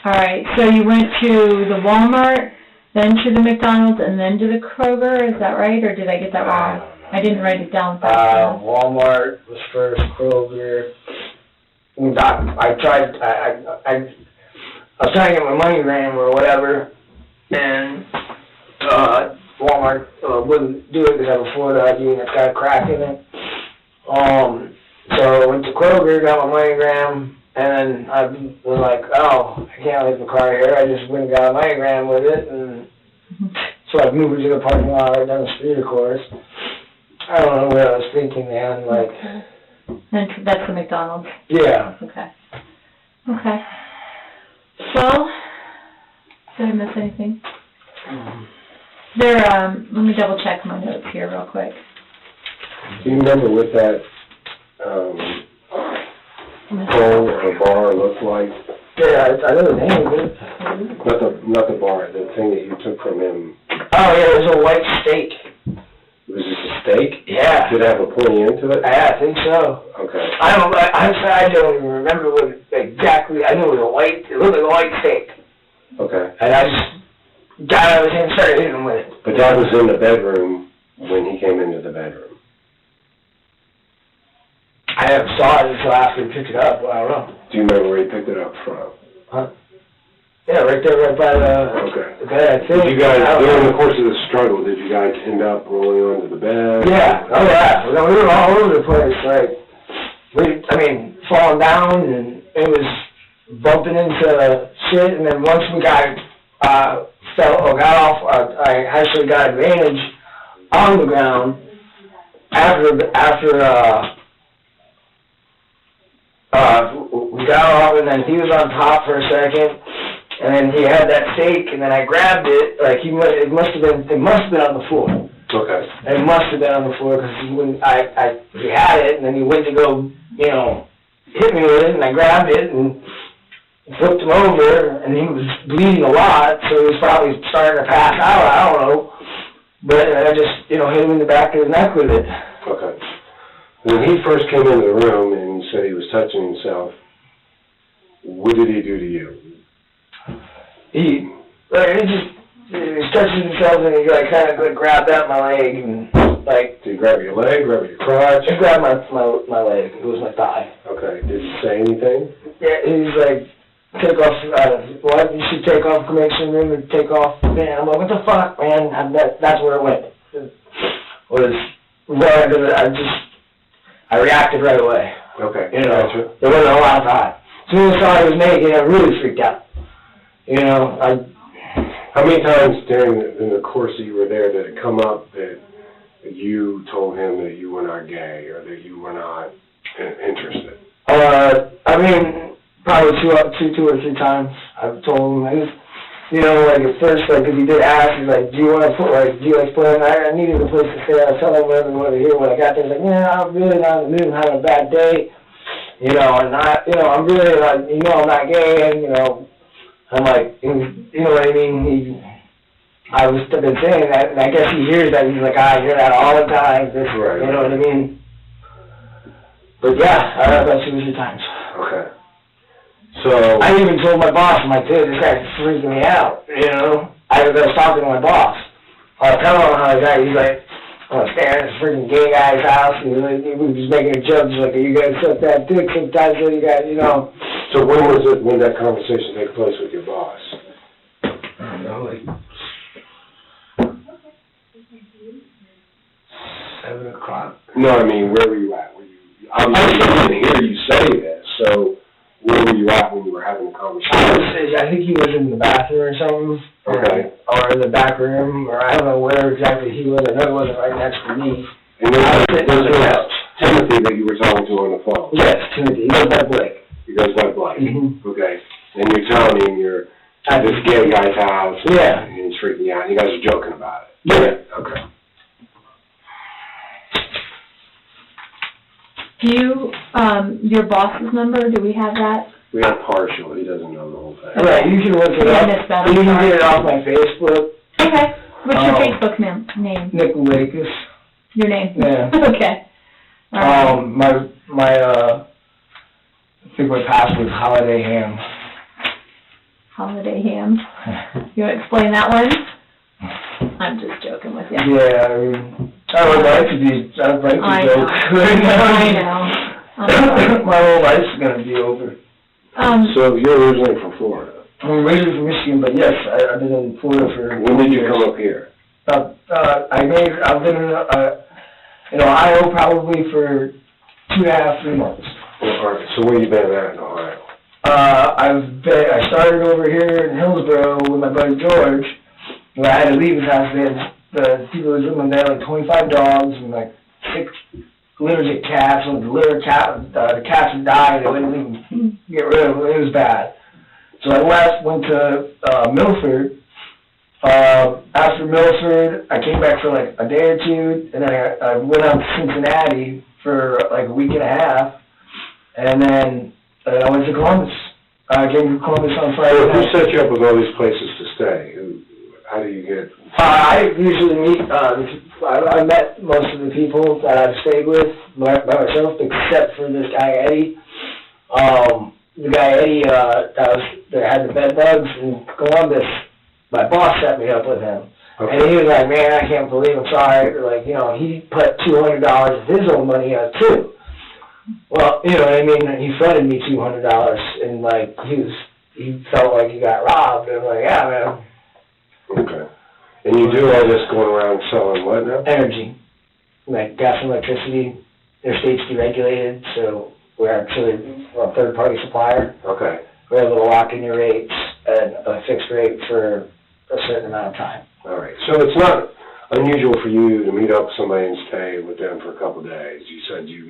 Alright, so you went to the Walmart, then to the McDonald's, and then to the Kroger, is that right, or did I get that wrong? I didn't write it down fast enough. Walmart was first, Kroger. I was trying to get my MoneyGram or whatever, and Walmart wouldn't do it because I have a Florida ID and it's got a crack in it. So I went to Kroger, got my MoneyGram, and then I was like, oh, I can't leave the car here. I just went and got a MoneyGram with it, and so I moved it to the parking lot right down the street, of course. I don't know what I was thinking, man, And that's the McDonald's? Yeah. Okay. Okay. Well, Did I miss anything? There, let me double check my notes here real quick. Do you remember what that, hole or bar looked like? Yeah, I know the name of it. Not the bar, the thing that you took from him. Oh, yeah, it was a white steak. Was it a steak? Yeah. Did it have a pointy end to it? Yeah, I think so. Okay. I don't even remember what exactly, I knew it was it looked like a white steak. Okay. And I just got out of him and started hitting him with it. But that was in the bedroom when he came into the bedroom. I never saw it until after he picked it up. Well, I don't know. Do you remember where he picked it up from? Huh? Yeah, right there, right by the bed, I think. Did you guys, during the course of the struggle, did you guys end up rolling onto the bed? Yeah, oh yeah. We were all over the place, like, falling down, and it was bumping into shit, and then once we got off, I actually got advantage on the ground after we got off, and then he was on top for a second, and then he had that steak, and then I grabbed it, like it must have been on the floor. Okay. It must have been on the floor, because he had it, and then he went to go, hit me with it, and I grabbed it, and flipped him over, and he was bleeding a lot, so he was probably starting to pass out, I don't know, but I just, hit him in the back of the neck with it. Okay. When he first came into the room and you said he was touching himself, what did he do to you? He was touching himself, and he kind of grabbed out my leg, and did he grab your leg, grab your crotch? He grabbed my leg. It was my thigh. Okay. Did he say anything? Yeah, he was like, take off, you should take off, come into the room and take off. Man, I'm like, what the fuck, man? That's where it went. I reacted right away. Okay. There wasn't a lot of time. As soon as I saw he was naked, I really freaked out. How many times in the course that you were there did it come up that you told him that you were not gay or that you were not interested? Probably two or three times. I've told him, at first, because he did ask, he's like, do you want to do you like playing? I needed a place to stay. I was telling him whatever to hear when I got there. He's like, I'm really not in the mood, I'm having a bad day. I'm really not, I'm not gay, and, I'm like, what I mean? I've been saying that, and I guess he hears that, he's like, I hear that all the time, Right. You know what I mean? But yeah, about 2 or 3 times. Okay. So I even told my boss, I'm like, dude, this guy's freaking me out, I was talking to my boss. I was telling him how he's like, I'm staring at this freaking gay guy's house, and he was making a joke, he's like, you guys suck that dick sometimes, you guys, So when that conversation took place with your boss? I don't know, 7 o'clock. No, where were you at? Obviously, I didn't hear you say this, so where were you at when you were having a conversation? I think he was in the bathroom or something. Okay. Or in the back room, or I don't know where exactly he was. I know he wasn't right next to me. And there's Timothy that you were talking to on the phone? Yes, Timothy. He goes by Blake. He goes by Blake? Mm-hmm. Okay. And you're telling him you're at this gay guy's house, yeah, and he's freaking you out, and you guys are joking about it? Yeah. Okay. Do you, your boss's number, do we have that? We have partial, he doesn't know the whole thing. Right, you can look it Yeah, up. that's better. You can get it off my Facebook. Okay. What's your Facebook name? Nicholas Loulakis. Your name? Yeah. Okay. All right. I think my password is Holiday Ham. Holiday Ham. You want to explain that one? I'm just joking with you. Yeah, I would like to joke. I know. My whole life's gonna be over. So you're originally from Florida? I'm originally from Michigan, but yes, I've been in Florida for... When did you come up here? I've been in Ohio probably for 2.5, 3 months. So where you been at in Ohio? I started over here in Hillsborough with my buddy George. When I had to leave his house, the people who was living there, like 25 dogs and like 6 litters of cats. When the cats would die, they wouldn't even get rid of them. It was bad. So I went to Milford. After Milford, I came back for like a day or two, and then I went out to Cincinnati for like a week and a half, and then I went to Columbus. I came to Columbus on Friday So who night. set you up with all these places to stay? How do you get? I usually meet, I met most of the people that I've stayed with by myself, except for this guy Eddie. The guy Eddie that had the bed bugs in Columbus, my boss set me up with him. Okay. And he was like, man, I can't believe, I'm sorry, like, he put $200 of his own money out too. Well, you know what I mean, he funded me $200, and like, he felt like he got robbed, and I'm like, yeah, man. Okay. And you do all this going around selling what now? Energy, like gas and electricity. Their state's deregulated, so we're actually a third-party supplier. Okay. We're able to lock in your rates at a fixed rate for a certain amount of time. All right. So it's not unusual for you to meet up with somebody and stay with them for a couple of days. You said you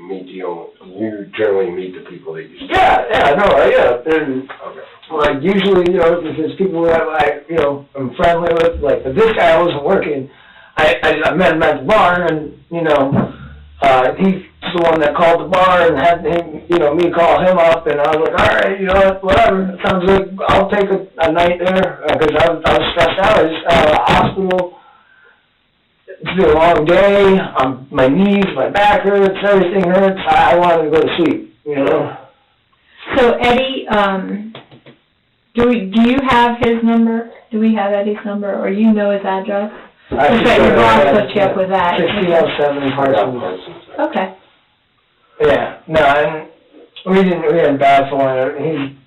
generally meet the people that you stay with. Yeah. And, Okay. like, usually, if there's people that I'm friendly with, like, but this guy wasn't working. I met him at the bar, and, he's the one that called the bar and had him, me call him up, and I was like, all right, whatever. It sounds like I'll take a night there, because I was stressed out. I just got out of the hospital. It's been a long day. My knees, my back hurts, everything hurts. I wanted to go to sleep, So Eddie, do you have his number? Do we have Eddie's number, or you know his address? I bet your boss hooked you up with that. 1607 Parsons. Okay. Yeah, no, and we had bad for him.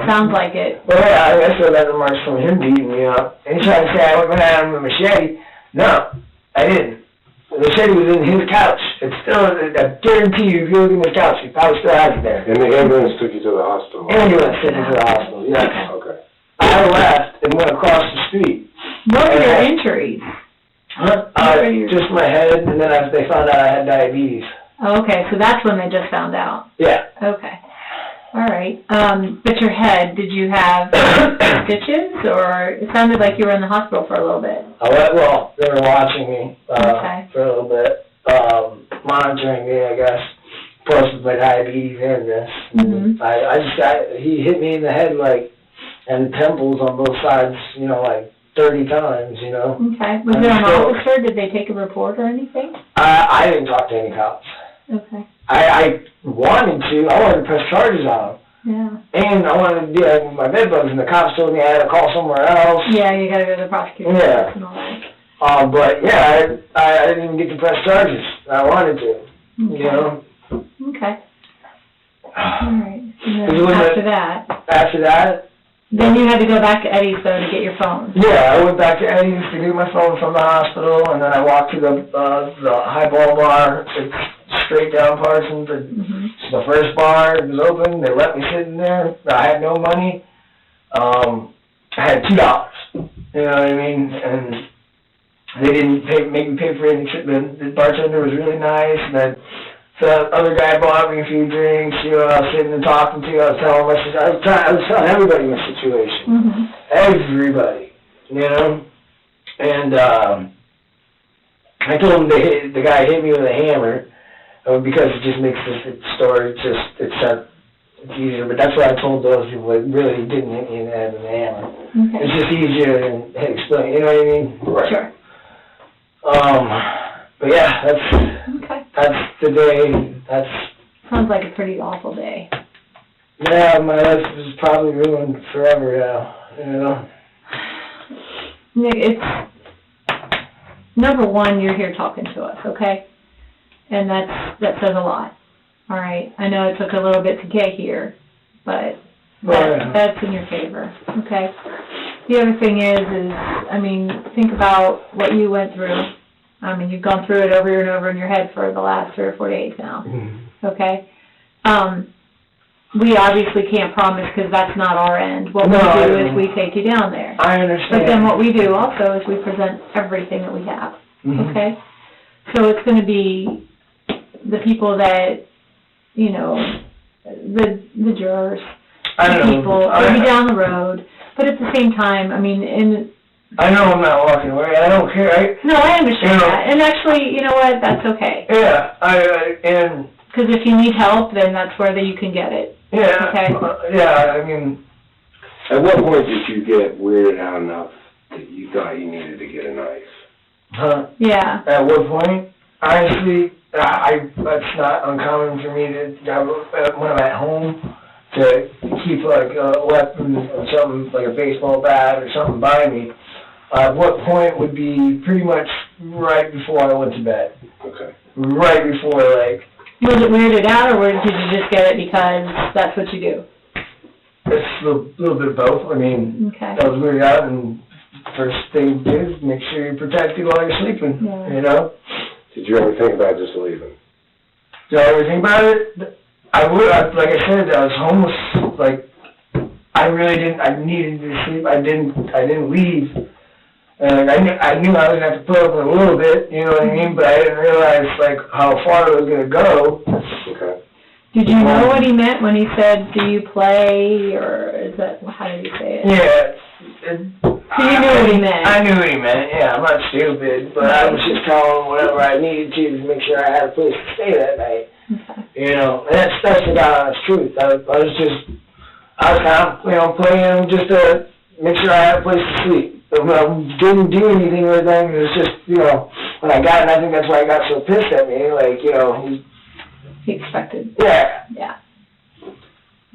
Sounds like it. Well, yeah, I still got the marks from him beating me up. And he tried to say I went at him with a machete. No, I didn't. The machete was in his couch. It's still, I guarantee you, if you look in his couch, he probably still has it there. And the ambulance took you to the hospital? Ambulance took me to the hospital, yes. Okay. I left and went across the street. What were your injuries? Just my head, and then they found out I had diabetes. Okay, so that's when they just found out. Yeah. Okay. All right. But your head, did you have stitches, or it sounded like you were in the hospital for a little bit? Well, they were watching me Okay. for a little bit, monitoring me, I guess, plus with my diabetes and this. Mm-hmm. He hit me in the head, and temples on both sides, 30 times, Okay. Was there an officer? Did they take a report or anything? I didn't talk to any cops. Okay. I wanted to press charges on him. Yeah. And I wanted to do my bed bugs, and the cops told me I had to call somewhere else. Yeah, you gotta go to the prosecutor's Yeah. office and all that. But yeah, I didn't even get to press charges. I wanted to, Okay. All right. And then After that, then you had to go back to Eddie's, though, to get your phone. yeah, I went back to Eddie's to get my phone from the hospital, and then I walked to the highball bar. It's straight down Parsons. It's the first bar. It was open. They let me sit in there. I had no money. I had $2. You know what I mean? And they didn't make me pay for anything. The bartender was really nice. And then the other guy bought me a few drinks. I was sitting and talking to. I was telling I was telling everybody my situation. Everybody, And I told him the guy hit me with a hammer. Because it just makes the story it's easier. But that's what I told those people. It really didn't hit me in the head with a hammer. Okay. It's just easier than explain. You know what I mean? Right. Sure. But yeah, that's the day. Sounds like a pretty awful day. Yeah, my life is probably ruined forever now. Nick, it's number one. You're here talking to us, okay? And that says a lot. All right. I know it took a little bit to get here, but that's in your favor. Okay. The other thing is, think about what you went through. You've gone through it over and over in your head for the last 3 or 4 days now. Okay. We obviously can't promise because that's not our end. What we do is we take you down there. I understand. But then what we do also is we present everything that we have. Okay. So it's going to be the people that, the jurors, I to know. people, maybe down the road, but at the same time, I mean, I know I'm not walking away, I don't care, no, I understand that, and actually, you know what, that's okay. yeah, and... Because if you need help, then that's where you can get it. Yeah, Okay. yeah, I mean... At what point did you get weirded out enough that you thought you needed to get a knife? Huh? Yeah. At what point? Honestly, that's not uncommon for me to have, when I'm at home, to keep like a weapon or something, like a baseball bat or something by me. At what point would be pretty much right before I went to bed. Okay. Right before, like... Was it weirded out, or did you just get it because that's what you do? It's a little bit of both. I mean, Okay. I was weirded out, and first thing to do is make sure you're protected while you're sleeping, you know? Did you ever think about just leaving? Did I ever think about it? Like I said, I was homeless, like, I really didn't, I needed to sleep, I didn't leave. And I knew I was gonna have to put up with a little bit, you know what I mean, but I didn't realize, like, how far it was gonna go. Okay. Did you know what he meant when he said, do you play, or is that, how did he say it? Yeah. So you knew what he meant? I knew what he meant, yeah, I'm not stupid, but I was just telling him whatever I needed to make sure I had a place to stay that night. Okay. You know, and that's the God honest truth. I was kind of, you know, playing just to make sure I had a place to sleep. But I didn't do anything with them. It was just, you know, when I got it, I think that's why he got so pissed at me. Like, you know, He expected. yeah. Yeah.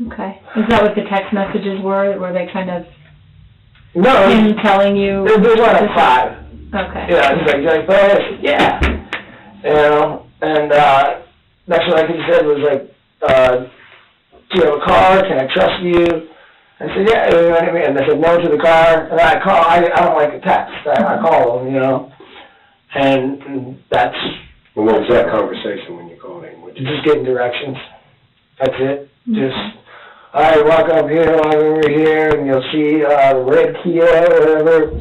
Okay. Is that what the text messages were? Were they kind of No, him telling you? there's like 5. Okay. Yeah, he's like, oh, I said, yeah. You know, and that's what I think he said was like, do you have a car? Can I trust you? I said, yeah, you know what I mean? And I said, no to the car. And I don't like a text. I call him, you know. And that's... And what was that conversation when you called him? Just getting directions. That's it. Just, all right, walk up here, walk over here, and you'll see the red Kia or whatever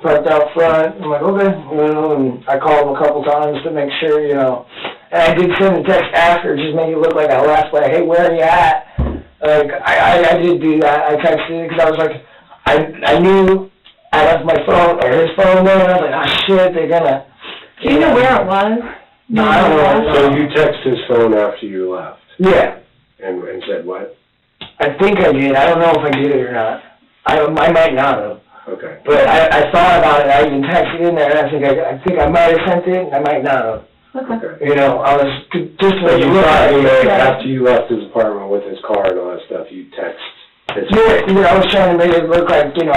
parked out front. I'm like, okay, you know, and I called him a couple times to make sure, you know. And I did send a text after, just make it look like I left, like, hey, where are you at? Like, I did do that. I texted because I was like, I knew I left my phone, or his phone there, and I was like, oh shit, they're gonna... Do you know where it was? No, I don't know. So you texted his phone after you left? Yeah. And said what? I think I did. I don't know if I did it or not. I might not have. Okay. But I thought about it. I even texted in there, and I think I might have sent it, and I might not have. Okay. You know, I was just So like, you thought, after you left his apartment with his car and all that stuff, you text his yeah, you know, I was trying to make it look like, you know,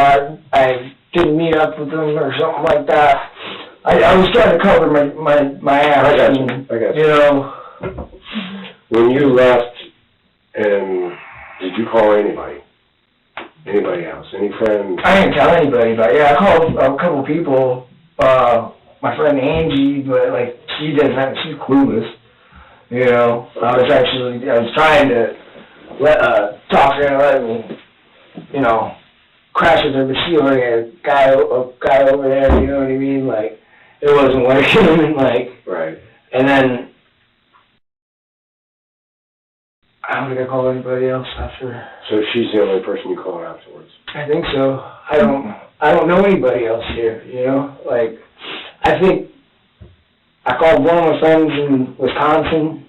I didn't meet up with them or something like that. I was trying to cover my ass. I got you. You know. When you left, and did you call anybody? Anybody else? Any friends? I didn't tell anybody, but yeah, I called a couple people. My friend Angie, but like she's clueless. You know, I was trying to talk to her and let me, you know, crash with her, but she already had a guy over there. You know what I mean? Like it wasn't working, and like Right. And then I don't think I called anybody else after. So she's the only person you called afterwards? I think so. I don't know anybody else here, you know? Like, I think I called one of my friends in Wisconsin.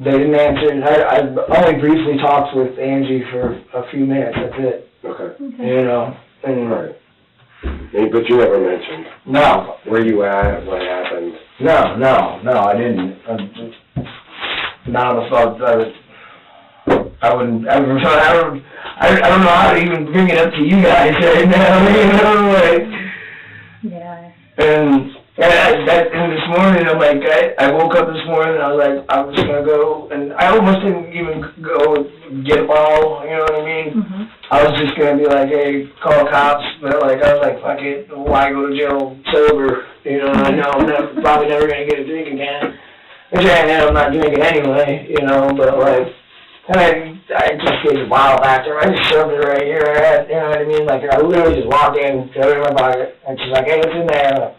They didn't answer. I only briefly talked with Angie for a few minutes, that's it. Okay. You know? And Right. But you never mentioned no. where you at, what happened? No, I didn't. Not if I wouldn't, I don't know how to even bring it up to you guys right now, you know, like. Yeah. And this morning, I'm like, I woke up this morning, and I was like, I'm just gonna go, and I almost didn't even go get a bottle, you know what I mean? Mm-hmm. I was just gonna be like, hey, call cops, but like, I was like, fuck it, why go to jail sober? You know, I know I'm probably never gonna get a drink again. Which I know I'm not drinking anyway, you know, but like, and I just gave a bottle back to her. I just shoved it right here. You know what I mean? Like, I literally just walked in, threw it in my pocket, and she's like, hey, what's in there?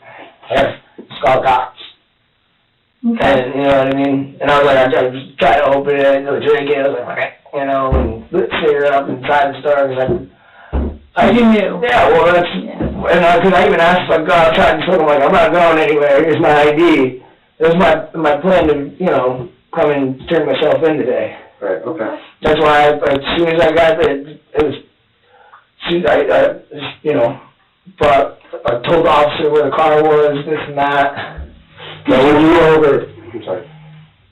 Here, just call cops. Okay. And, you know what I mean? And I was like, I just tried to open it, and drink it, I was like, you know, and lit the cigarette up inside the store, because You knew. yeah, well, that's, Yeah. and because I even asked if I go outside and smoke, I'm like, I'm not going anywhere, here's my ID. It was my plan to, you know, come and turn myself in today. Right, okay. That's why, as soon as I got it, I you know, but I told the officer where the car was, this and that. Now, when you were over, I'm sorry,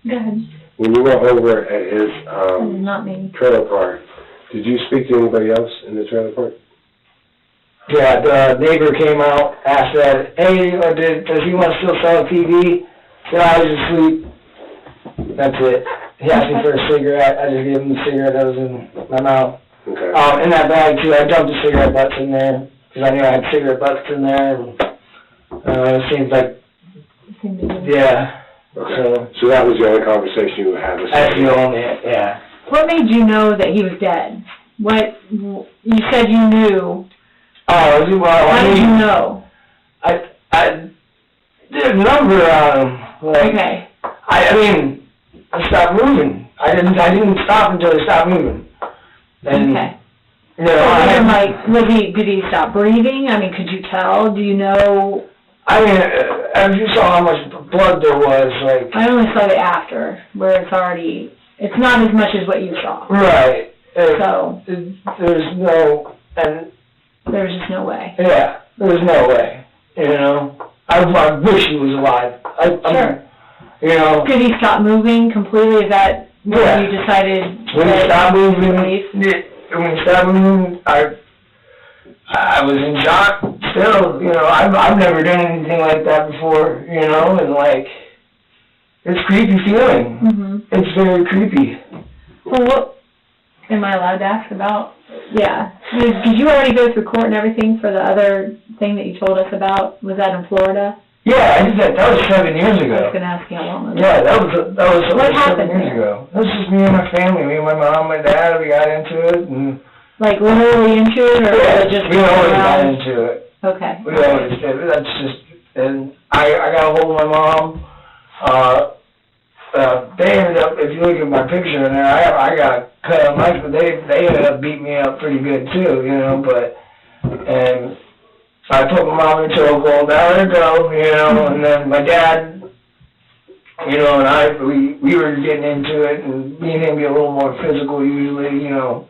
Go ahead. when you were over at his, That is not me. trailer park, did you speak to anybody else in the trailer park? Yeah, the neighbor came out, asked that, hey, does he want to still sell a TV? Said, I was asleep. That's it. He asked me for a cigarette, I just gave him the cigarette that was in my mouth. Okay. In that bag too, I dumped the cigarette butts in there, because I knew I had cigarette butts in there, and, it seems like, yeah, Okay. So that was the only conversation you had with that's him? the only, yeah. What made you know that he was dead? What, you said you knew. Oh, well, How I did you mean, know? I did a number on him, like, Okay. I mean, I stopped moving. I didn't stop until he stopped moving. And, Okay. you know, So did he stop breathing? I mean, could you tell? Do you know? I mean, as you saw how much blood there was, like, I only saw it after, where it's not as much as what you saw. right. So, There's no, and, there's just no way. yeah, there's no way, you know. I wish he was alive. Sure. You know. Did he stop moving completely? Is that when Yeah. you decided? When he stopped moving, Leave? when he stopped moving, I was in shock still, you know. I've never done anything like that before, you know, and like, it's creepy feeling. Mm-hmm. It's very creepy. Well, what, am I allowed to ask about? Yeah. Did you already go through court and everything for the other thing that you told us about? Was that in Florida? Yeah, I did that. That was 7 years I was ago. gonna ask you how long ago. Yeah, that was What 7 happened years there? ago. That was just me and my family. Me and my mom, my dad, we got into it, and Like literally into it, or was it just we always got around? into it. Okay. We always did. That's just, and I got a hold of my mom. They ended up, if you look at my picture in there, I got cut on my, they ended up beating me up pretty good too, you know, and I put my mom in a chokehold, now let her go, you know, and then my dad, you know, and we were getting into it, and me and him get a little more physical usually, you know.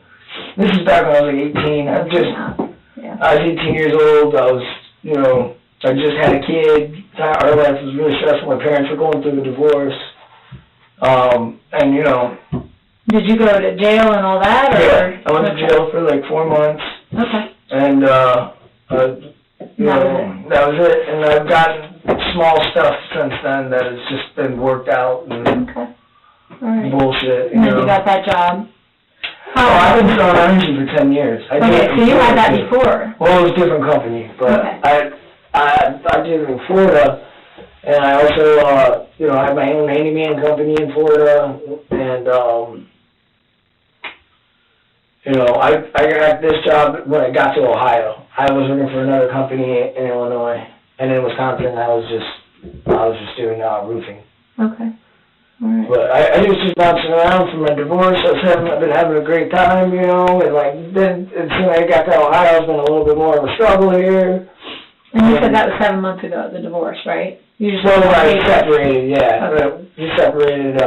This is back when I was like 18, Yeah. I was 18 years old, I was, you know, I just had a kid, our life was really stressful, my parents were going through a divorce, and you know. Did you go to jail and all that, or? Yeah, I went to jail for like 4 months, Okay. and, you know, that was it, and I've gotten small stuff since then that has just been worked out and Okay. All right. bullshit, you And then know. you got that job. Oh, I've been selling energy for 10 years. I did Okay, it so you had that too. before. Well, it was a different company, but Okay. I did it in Florida, and I also, you know, I have my own handyman company in Florida, and, you know, I got this job when I got to Ohio. I was working for another company in Illinois, and in Wisconsin, I was just doing roofing. Okay. All right. But I was just bouncing around from my divorce. I've been having a great time, you know, and like then as soon as I got to Ohio, it's been a little bit more of a struggle here. And you said that was 7 months ago, the divorce, right? You just Well, I separated, yeah. Okay. We separated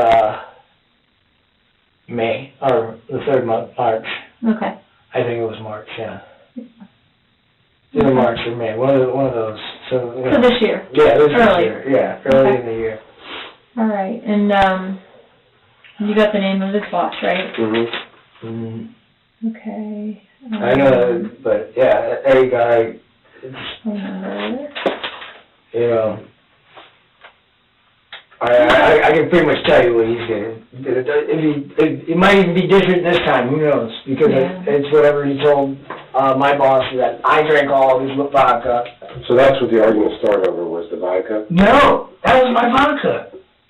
May, or the third month, March. Okay. I think it was March, yeah. Either March or May, one of those. So, you know. So this year? Yeah, this Early. year, yeah, early Okay. in the year. All right. And, you got the name of his boss, right? Mm-hmm. Mm-hmm. Okay. I know, but yeah, every guy, Remember. you know, I can pretty much tell you what he's getting. It might even be different this time, who knows? Because Yeah. it's whatever he told my boss, that I drank all of his vodka. So that's what the argument started over, was the vodka? No, that was my vodka.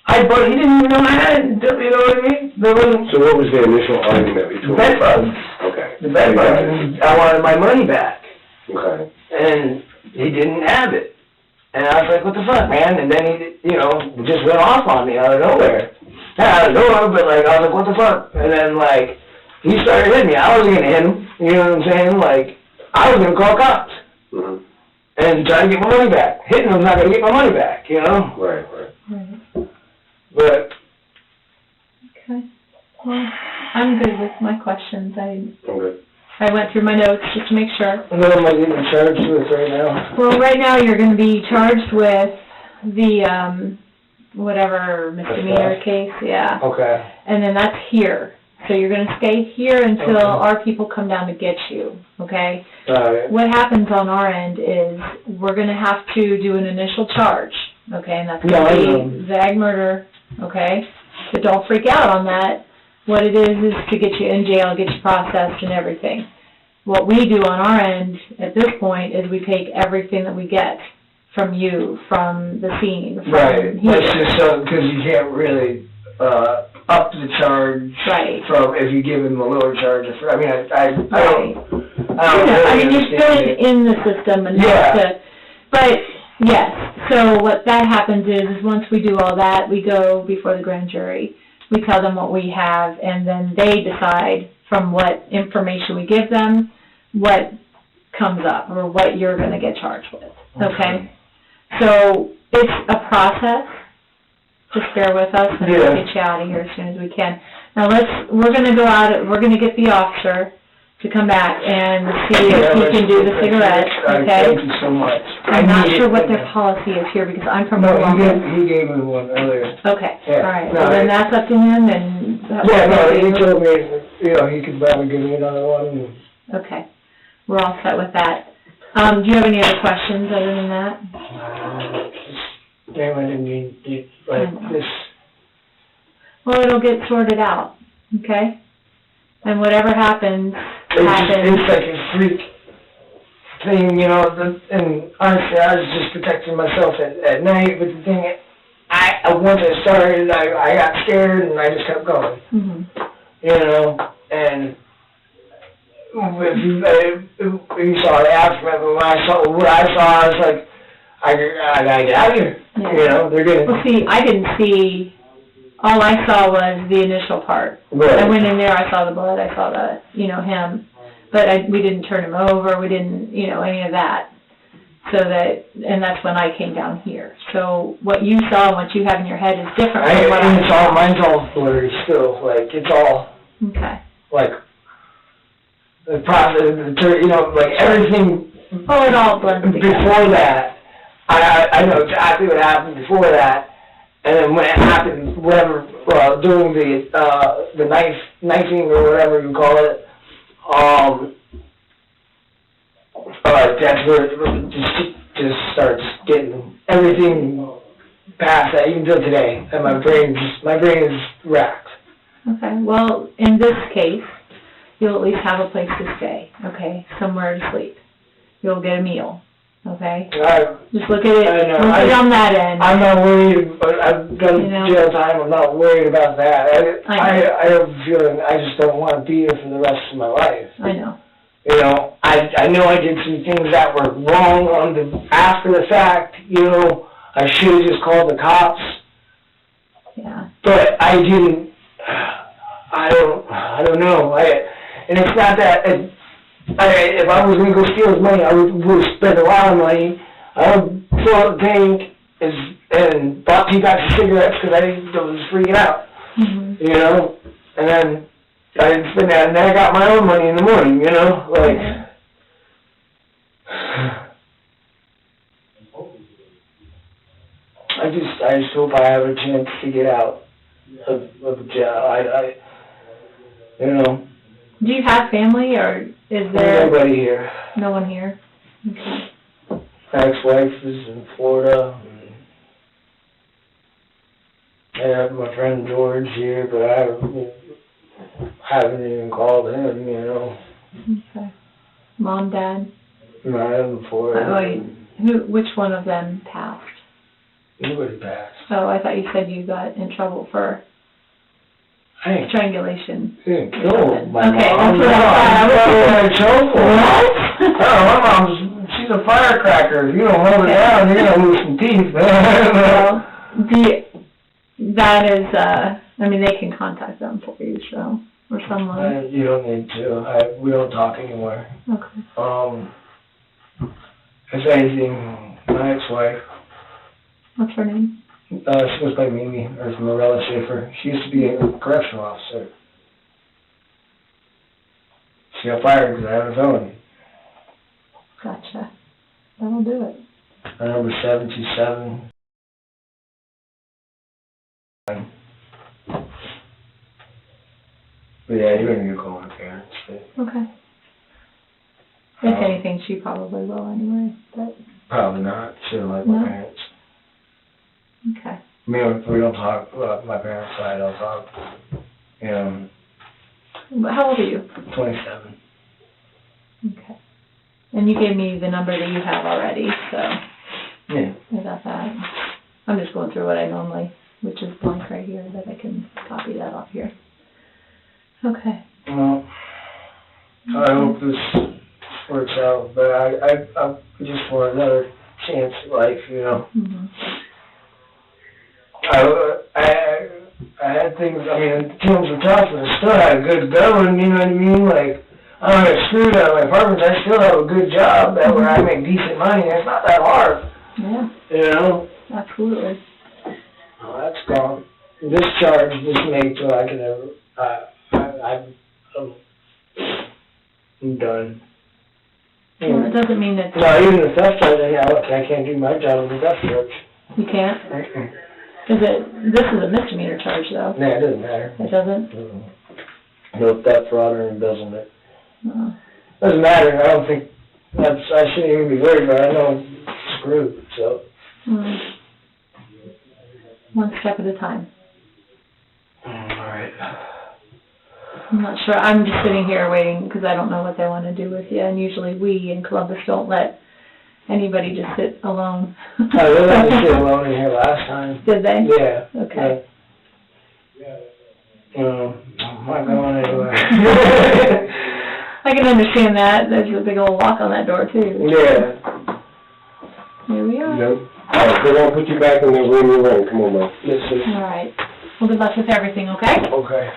But he didn't even know I had it, you know what I mean? There wasn't, So what was the initial argument between? bed bugs. Okay. The bed bugs, and I wanted my money back. Okay. And he didn't have it. And I was like, what the fuck, man? And then he, you know, just went off on me out of nowhere. Not out of nowhere, but like, I was like, what the fuck? And then like, he started hitting me. I wasn't gonna hit him, you know what I'm saying? Like, I was gonna call cops. Mm-hmm. And try to get my money back. Hitting him's not gonna get my money back, you know? Right. Right. But, Okay. Well, I'm good with my questions. Okay. I went through my notes just to make sure. what am I getting charged with right now? Well, right now you're going to be charged with the, whatever misdemeanor case, yeah. Okay. And then that's here. So you're going to stay here until our people come down to get you, okay? Alright. What happens on our end is we're going to have to do an initial charge, okay? And that's going to be VAG murder, okay? But don't freak out on that. What it is to get you in jail, get you processed and everything. What we do on our end at this point is we take everything that we get from you, from the scene, from Right. here. That's just so, because you can't really, up the charge. Right. From, if you give him a lower charge. I mean, I don't I mean, really you're still understand it. in the system and but yes, so what that happens is once we do all that, we go before the grand jury. We tell them what we have, and then they decide from what information we give them, what comes up, or what you're going to get charged with, okay? So, it's a process. Just bear with us, and we'll get you out of here as soon as we can. Now, we're going to go out, we're going to get the officer to come back and see if he can do the cigarettes, okay? Thank you so much. I'm not sure what their policy is here, because I'm from Oklahoma. He gave me one earlier. Okay, Yeah. all right, No, well, then that's up to him, and... he told me, you know, he could probably give me another one. Okay, we're all set with that. Do you have any other questions other than that? Damn, I didn't mean, this. Well, it'll get sorted out, okay? And whatever happens, happens. It's like a freak thing, you know, and honestly, I was just protecting myself at night, but the thing, once I started, I got scared, and I just kept going, you know, and if you saw the aftermath, when what I saw, I was like, I gotta get out of here, you know, they're getting... Well, see, I didn't see, all I saw was the initial part. Right. I went in there, I saw the blood, I saw the, you know, him, but we didn't turn him over, we didn't, you know, any of that. So that, and that's when I came down here. So what you saw and what you have in your head is different from what I saw. Mine's all blurry still, like, it's all, Okay. like, the process, you know, like, everything... Oh, it all blends together. Before that, I know exactly what happened before that, and then when it happened, whatever, during the knifing or whatever you call it, that's where it just starts getting everything past that, even till today, and my brain is racked. Okay, well, in this case, you'll at least have a place to stay, okay, somewhere to sleep. You'll get a meal, okay? Just look at it, look at it on that end. I'm not worried, but I've done jail time, I'm not worried about that. I have a feeling I just don't want to be here for the rest of my life. I know. You know, I know I did some things that were wrong after the fact, you know, I should have just called the cops. Yeah. But I didn't, I don't know, and it's not that, if I was going to go steal his money, I would spend a lot of money. I would fill up the tank and bought 2 packs of cigarettes because I was freaking out, you know, and then I didn't spend that, and then I got my own money in the morning, you know, like... I just hope I have a chance to get out of jail. You know. Do you have family, or is there... Nobody here. No one here? Okay. My ex-wife is in Florida. I have my friend George here, but I haven't even called him, you know. Okay. Mom, Dad? No, I haven't in Florida. Which one of them passed? Nobody passed. Oh, I thought you said you got in trouble for strangulation. I didn't kill my mom. Okay, that's what I thought. I was in trouble. What? Oh, my mom's, she she's a firecracker. If you don't hold her down, you're gonna lose some teeth. Well, that is, I mean, they can contact them for you, so, or someone. You don't need to. We don't talk anymore. Okay. If anything, my ex-wife, What's her name? she goes by Mimi, or Morella Schaefer. She used to be a correctional officer. She got fired because I had a felony. Gotcha. That'll do it. My number 727. But yeah, you're gonna get call my parents. But Okay. If anything, she probably will anyway, but, probably not. She don't like my No. parents. okay. I mean, we don't talk about my parents' side. I don't talk. But how old are you? 27. Okay. And you gave me the number that you have already, so Yeah. I got that. I'm just going through what I normally, which is blank right here, but I can copy that off here. Okay. Well, I hope this works out, but I'm just for another chance at life, you know. Mhm. I had things, I mean, times were tough, but I still had a good going, you know what I mean? Like, I don't get screwed out of my apartments, I still have a good job that where I make decent money, and it's not that hard, Yeah, you know? absolutely. Oh, that's gone. This charge just made so I can ever, I'm done. Well, it doesn't mean that No, even the theft charge, I can't do my job with the theft charge. you can't. Mm-mm. This is a misdemeanor charge though. Nah, it doesn't matter. It doesn't? Mm-mm. No theft, fraud, or embezzlement. No. Doesn't matter, I don't think, I shouldn't even be worried about it, I know I'm screwed, so. Mm. One step at a time. Alright. I'm not sure. I'm just sitting here waiting because I don't know what they want to do with you. And usually we in Columbus don't let anybody just sit alone. I really had to sit alone in here last time. Did they? Yeah. Okay. I'm not going anywhere. I can understand that. There's a big old lock on that door too. Yeah. Here we are. Yep. All right, they're gonna put you back in the room you're in. Come on, Mike. Yes, sir. All right. Well, good luck with everything, okay? Okay.